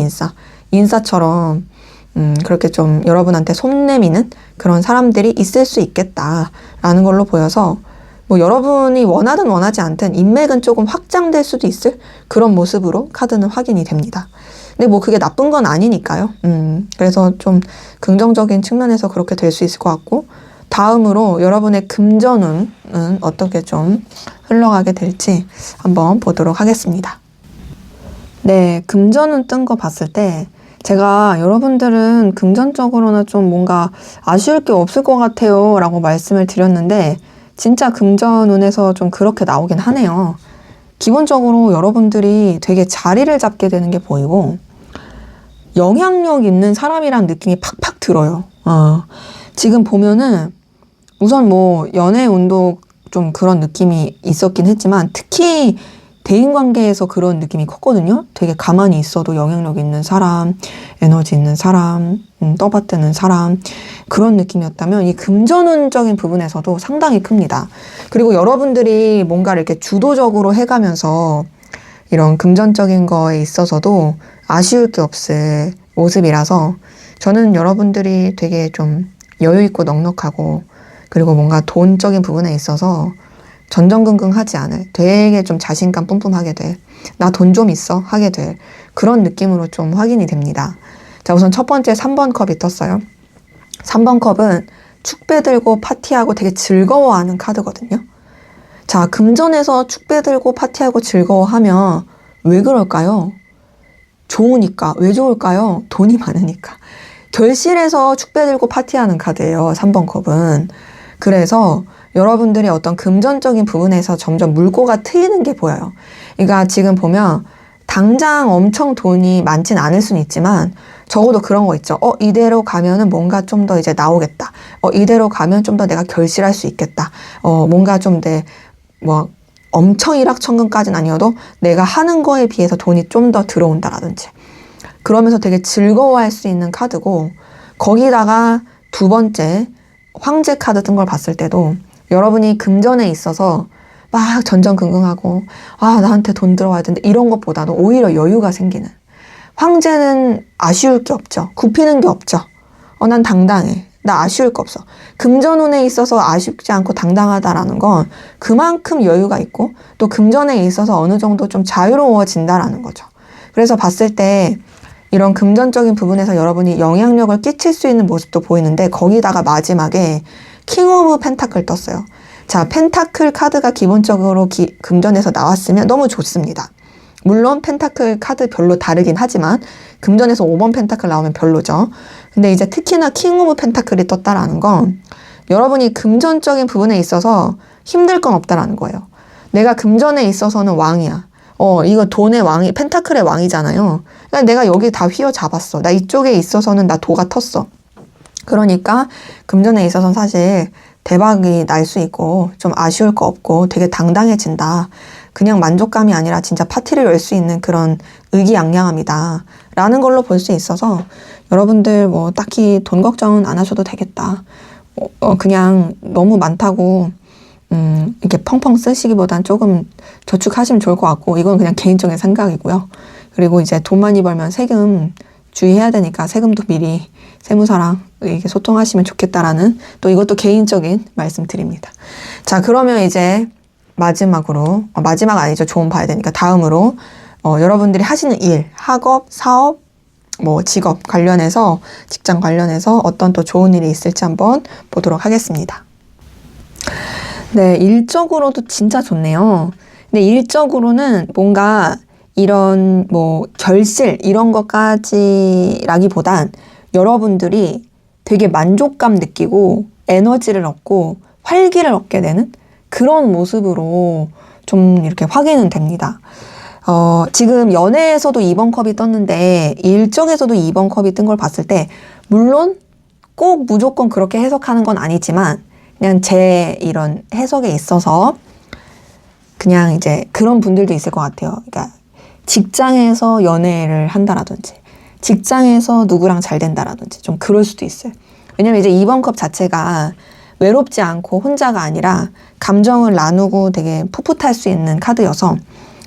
인싸처럼 그렇게 좀 여러분한테 손 내미는 그런 사람들이 있을 수 있겠다라는 걸로 보여서 뭐 여러분이 원하든 원하지 않든 인맥은 조금 확장될 수도 있을 그런 모습으로 카드는 확인이 됩니다. 근데 뭐 그게 나쁜 건 아니니까요. 그래서 좀 긍정적인 측면에서 그렇게 될 수 있을 것 같고 다음으로 여러분의 금전운은 어떻게 좀 흘러가게 될지 한번 보도록 하겠습니다. 네, 금전운 뜬 거 봤을 때 제가 여러분들은 금전적으로는 좀 뭔가 아쉬울 게 없을 것 같아요 라고 말씀을 드렸는데 진짜 금전운에서 좀 그렇게 나오긴 하네요. 기본적으로 여러분들이 되게 자리를 잡게 되는 게 보이고 영향력 있는 사람이란 느낌이 팍팍 들어요. 지금 보면은 우선 뭐 연애 운도 좀 그런 느낌이 있었긴 했지만 특히 대인관계에서 그런 느낌이 컸거든요. 되게 가만히 있어도 영향력 있는 사람, 에너지 있는 사람, 떠받드는 사람 그런 느낌이었다면 이 금전운적인 부분에서도 상당히 큽니다. 그리고 여러분들이 뭔가 이렇게 주도적으로 해가면서 이런 금전적인 거에 있어서도 아쉬울 게 없을 모습이라서 저는 여러분들이 되게 좀 여유 있고 넉넉하고 그리고 뭔가 돈적인 부분에 있어서 전전긍긍하지 않을 되게 좀 자신감 뿜뿜하게 될 나 돈 좀 있어 하게 될 그런 느낌으로 좀 확인이 됩니다. 자, 우선 첫 번째 3번 컵이 떴어요. 3번 컵은 축배 들고 파티하고 되게 즐거워하는 카드거든요. 자, 금전에서 축배 들고 파티하고 즐거워하면 왜 그럴까요? 좋으니까. 왜 좋을까요? 돈이 많으니까. 결실에서 축배 들고 파티하는 카드예요. 3번 컵은. 그래서 여러분들이 어떤 금전적인 부분에서 점점 물꼬가 트이는 게 보여요. 그러니까 지금 보면 당장 엄청 돈이 많진 않을 수는 있지만 적어도 그런 거 있죠. 이대로 가면은 뭔가 좀 더 이제 나오겠다. 이대로 가면 좀 더 내가 결실할 수 있겠다. 뭔가 좀 뭐 엄청 일확천금까지는 아니어도 내가 하는 거에 비해서 돈이 좀 더 들어온다라든지 그러면서 되게 즐거워할 수 있는 카드고 거기다가 두 번째 황제 카드 뜬 걸 봤을 때도 여러분이 금전에 있어서 막 전전긍긍하고 나한테 돈 들어와야 되는데 이런 것보다도 오히려 여유가 생기는 황제는 아쉬울 게 없죠. 굽히는 게 없죠. 난 당당해. 나 아쉬울 거 없어. 금전운에 있어서 아쉽지 않고 당당하다라는 건 그만큼 여유가 있고 또 금전에 있어서 어느 정도 좀 자유로워진다라는 거죠. 그래서 봤을 때 이런 금전적인 부분에서 여러분이 영향력을 끼칠 수 있는 모습도 보이는데 거기다가 마지막에 킹 오브 펜타클 떴어요. 자, 펜타클 카드가 기본적으로 금전에서 나왔으면 너무 좋습니다. 물론 펜타클 카드 별로 다르긴 하지만 금전에서 5번 펜타클 나오면 별로죠. 근데 이제 특히나 킹 오브 펜타클이 떴다라는 건 여러분이 금전적인 부분에 있어서 힘들 건 없다라는 거예요. 내가 금전에 있어서는 왕이야. 이거 돈의 왕이, 펜타클의 왕이잖아요. 그러니까 내가 여기 다 휘어잡았어. 나 이쪽에 있어서는 나 도가 텄어. 그러니까 금전에 있어서는 사실 대박이 날 수 있고 좀 아쉬울 거 없고 되게 당당해진다. 그냥 만족감이 아니라 진짜 파티를 열 수 있는 그런 의기양양함이다 라는 걸로 볼 수 있어서 여러분들 뭐 딱히 돈 걱정은 안 하셔도 되겠다. 그냥 너무 많다고 이렇게 펑펑 쓰시기보단 조금 저축하시면 좋을 것 같고, 이건 그냥 개인적인 생각이고요. 그리고 이제 돈 많이 벌면 세금 주의해야 되니까 세금도 미리 세무사랑 이렇게 소통하시면 좋겠다라는, 또 이것도 개인적인 말씀 드립니다. 자, 그러면 이제 마지막으로, 마지막 아니죠. 조언 봐야 되니까 다음으로 여러분들이 하시는 일, 학업, 사업, 뭐 직업 관련해서, 직장 관련해서 어떤 또 좋은 일이 있을지 한번 보도록 하겠습니다. 네, 일적으로도 진짜 좋네요. 근데 일적으로는 뭔가 이런 뭐 결실 이런 것까지라기보단 여러분들이 되게 만족감 느끼고 에너지를 얻고 활기를 얻게 되는 그런 모습으로 좀 이렇게 확인은 됩니다. 지금 연애에서도 2번 컵이 떴는데 일적에서도 2번 컵이 뜬 걸 봤을 때, 물론 꼭 무조건 그렇게 해석하는 건 아니지만 그냥 제 이런 해석에 있어서 그냥 이제 그런 분들도 있을 것 같아요. 그러니까 직장에서 연애를 한다라든지 직장에서 누구랑 잘 된다라든지 좀 그럴 수도 있어요. 왜냐면 이제 2번 컵 자체가 외롭지 않고 혼자가 아니라 감정을 나누고 되게 풋풋할 수 있는 카드여서,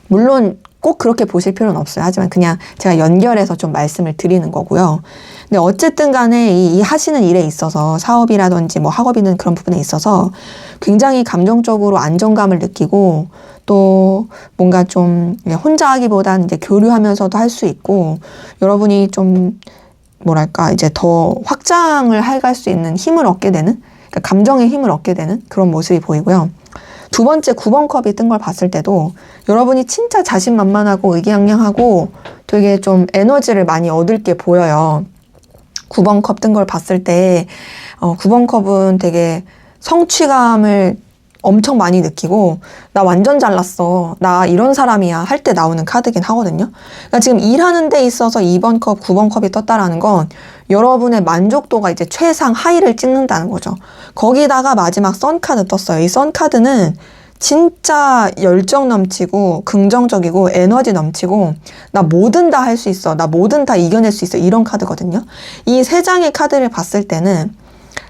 물론 꼭 그렇게 보실 필요는 없어요. 하지만 그냥 제가 연결해서 좀 말씀을 드리는 거고요. 근데 어쨌든 간에 이 하시는 일에 있어서 사업이라든지 뭐 학업이든 그런 부분에 있어서 굉장히 감정적으로 안정감을 느끼고, 또 뭔가 좀 혼자 하기보단 이제 교류하면서도 할 수 있고, 여러분이 좀 뭐랄까 이제 더 확장을 해갈 수 있는 힘을 얻게 되는, 그러니까 감정의 힘을 얻게 되는 그런 모습이 보이고요. 두 번째 9번 컵이 뜬 걸 봤을 때도 여러분이 진짜 자신만만하고 의기양양하고 되게 좀 에너지를 많이 얻을 게 보여요. 9번 컵 뜬 걸 봤을 때 9번 컵은 되게 성취감을 엄청 많이 느끼고, 나 완전 잘났어, 나 이런 사람이야 할 때 나오는 카드긴 하거든요. 그러니까 지금 일하는 데 있어서 2번 컵, 9번 컵이 떴다라는 건 여러분의 만족도가 이제 최상 하이를 찍는다는 거죠. 거기다가 마지막 선 카드 떴어요. 이 선 카드는 진짜 열정 넘치고 긍정적이고 에너지 넘치고 나 뭐든 다 할 수 있어, 나 뭐든 다 이겨낼 수 있어, 이런 카드거든요. 이 세 장의 카드를 봤을 때는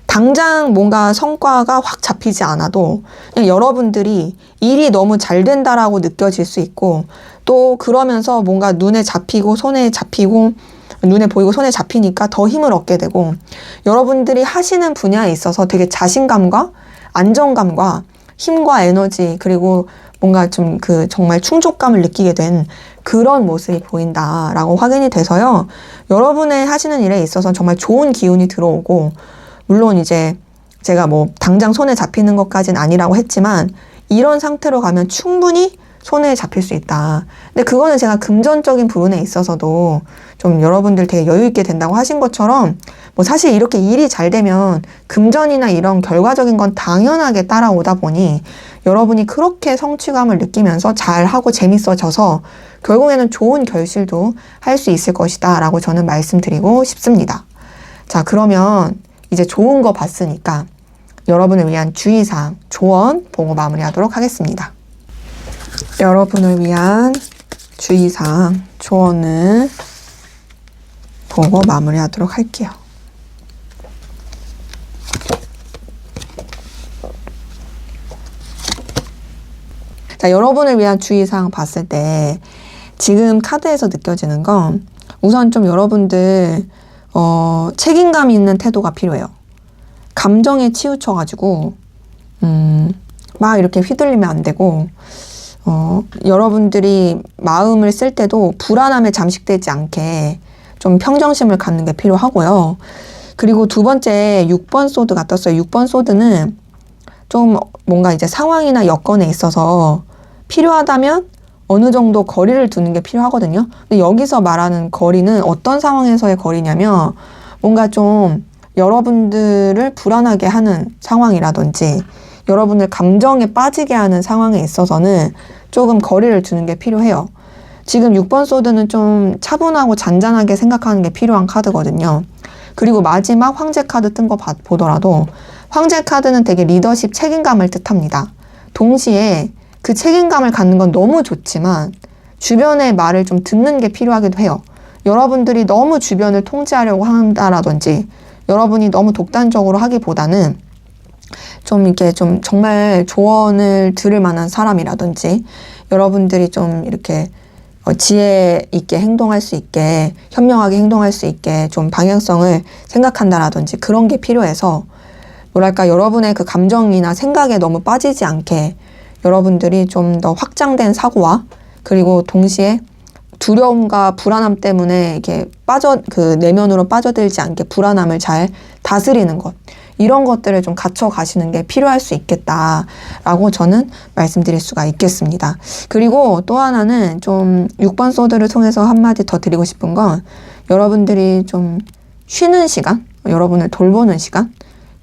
당장 뭔가 성과가 확 잡히지 않아도 그냥 여러분들이 일이 너무 잘 된다라고 느껴질 수 있고, 또 그러면서 뭔가 눈에 잡히고 손에 잡히고 눈에 보이고 손에 잡히니까 더 힘을 얻게 되고, 여러분들이 하시는 분야에 있어서 되게 자신감과 안정감과 힘과 에너지, 그리고 뭔가 좀 정말 충족감을 느끼게 된 그런 모습이 보인다라고 확인이 돼서요. 여러분의 하시는 일에 있어서 정말 좋은 기운이 들어오고, 물론 이제 제가 뭐 당장 손에 잡히는 것까지는 아니라고 했지만 이런 상태로 가면 충분히 손에 잡힐 수 있다. 근데 그거는 제가 금전적인 부분에 있어서도 좀 여러분들 되게 여유 있게 된다고 하신 것처럼, 뭐 사실 이렇게 일이 잘 되면 금전이나 이런 결과적인 건 당연하게 따라오다 보니 여러분이 그렇게 성취감을 느끼면서 잘하고 재밌어져서 결국에는 좋은 결실도 할 수 있을 것이다 라고 저는 말씀드리고 싶습니다. 자, 그러면 이제 좋은 거 봤으니까 여러분을 위한 주의사항, 조언 보고 마무리하도록 하겠습니다. 여러분을 위한 주의사항, 조언을 보고 마무리하도록 할게요. 자, 여러분을 위한 주의사항 봤을 때 지금 카드에서 느껴지는 건 우선 좀 여러분들 책임감 있는 태도가 필요해요. 감정에 치우쳐가지고 막 이렇게 휘둘리면 안 되고, 여러분들이 마음을 쓸 때도 불안함에 잠식되지 않게 좀 평정심을 갖는 게 필요하고요. 그리고 두 번째 6번 소드가 떴어요. 6번 소드는 좀 뭔가 이제 상황이나 여건에 있어서 필요하다면 어느 정도 거리를 두는 게 필요하거든요. 근데 여기서 말하는 거리는 어떤 상황에서의 거리냐면 뭔가 좀 여러분들을 불안하게 하는 상황이라든지 여러분을 감정에 빠지게 하는 상황에 있어서는 조금 거리를 두는 게 필요해요. 지금 6번 소드는 좀 차분하고 잔잔하게 생각하는 게 필요한 카드거든요. 그리고 마지막 황제 카드 뜬 거 보더라도 황제 카드는 되게 리더십 책임감을 뜻합니다. 동시에 그 책임감을 갖는 건 너무 좋지만 주변의 말을 좀 듣는 게 필요하기도 해요. 여러분들이 너무 주변을 통제하려고 한다라든지 여러분이 너무 독단적으로 하기보다는 좀 이렇게 좀 정말 조언을 들을 만한 사람이라든지 여러분들이 좀 이렇게 지혜 있게 행동할 수 있게 현명하게 행동할 수 있게 좀 방향성을 생각한다라든지 그런 게 필요해서 뭐랄까 여러분의 그 감정이나 생각에 너무 빠지지 않게 여러분들이 좀 더 확장된 사고와 그리고 동시에 두려움과 불안함 때문에 이렇게 그 내면으로 빠져들지 않게 불안함을 잘 다스리는 것 이런 것들을 좀 갖춰 가시는 게 필요할 수 있겠다라고 저는 말씀드릴 수가 있겠습니다. 그리고 또 하나는 좀 6번 소드를 통해서 한마디 더 드리고 싶은 건 여러분들이 좀 쉬는 시간, 여러분을 돌보는 시간,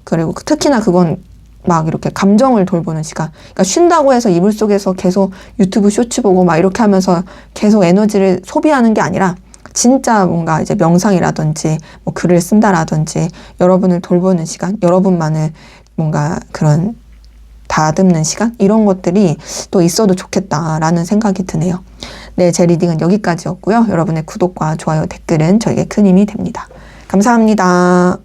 그리고 특히나 그건 막 이렇게 감정을 돌보는 시간. 그러니까 쉰다고 해서 이불 속에서 계속 유튜브 쇼츠 보고 막 이렇게 하면서 계속 에너지를 소비하는 게 아니라 진짜 뭔가 이제 명상이라든지 뭐 글을 쓴다라든지 여러분을 돌보는 시간, 여러분만을 뭔가 그런 다듬는 시간 이런 것들이 또 있어도 좋겠다라는 생각이 드네요. 네, 제 리딩은 여기까지였고요. 여러분의 구독과 좋아요, 댓글은 저에게 큰 힘이 됩니다. 감사합니다.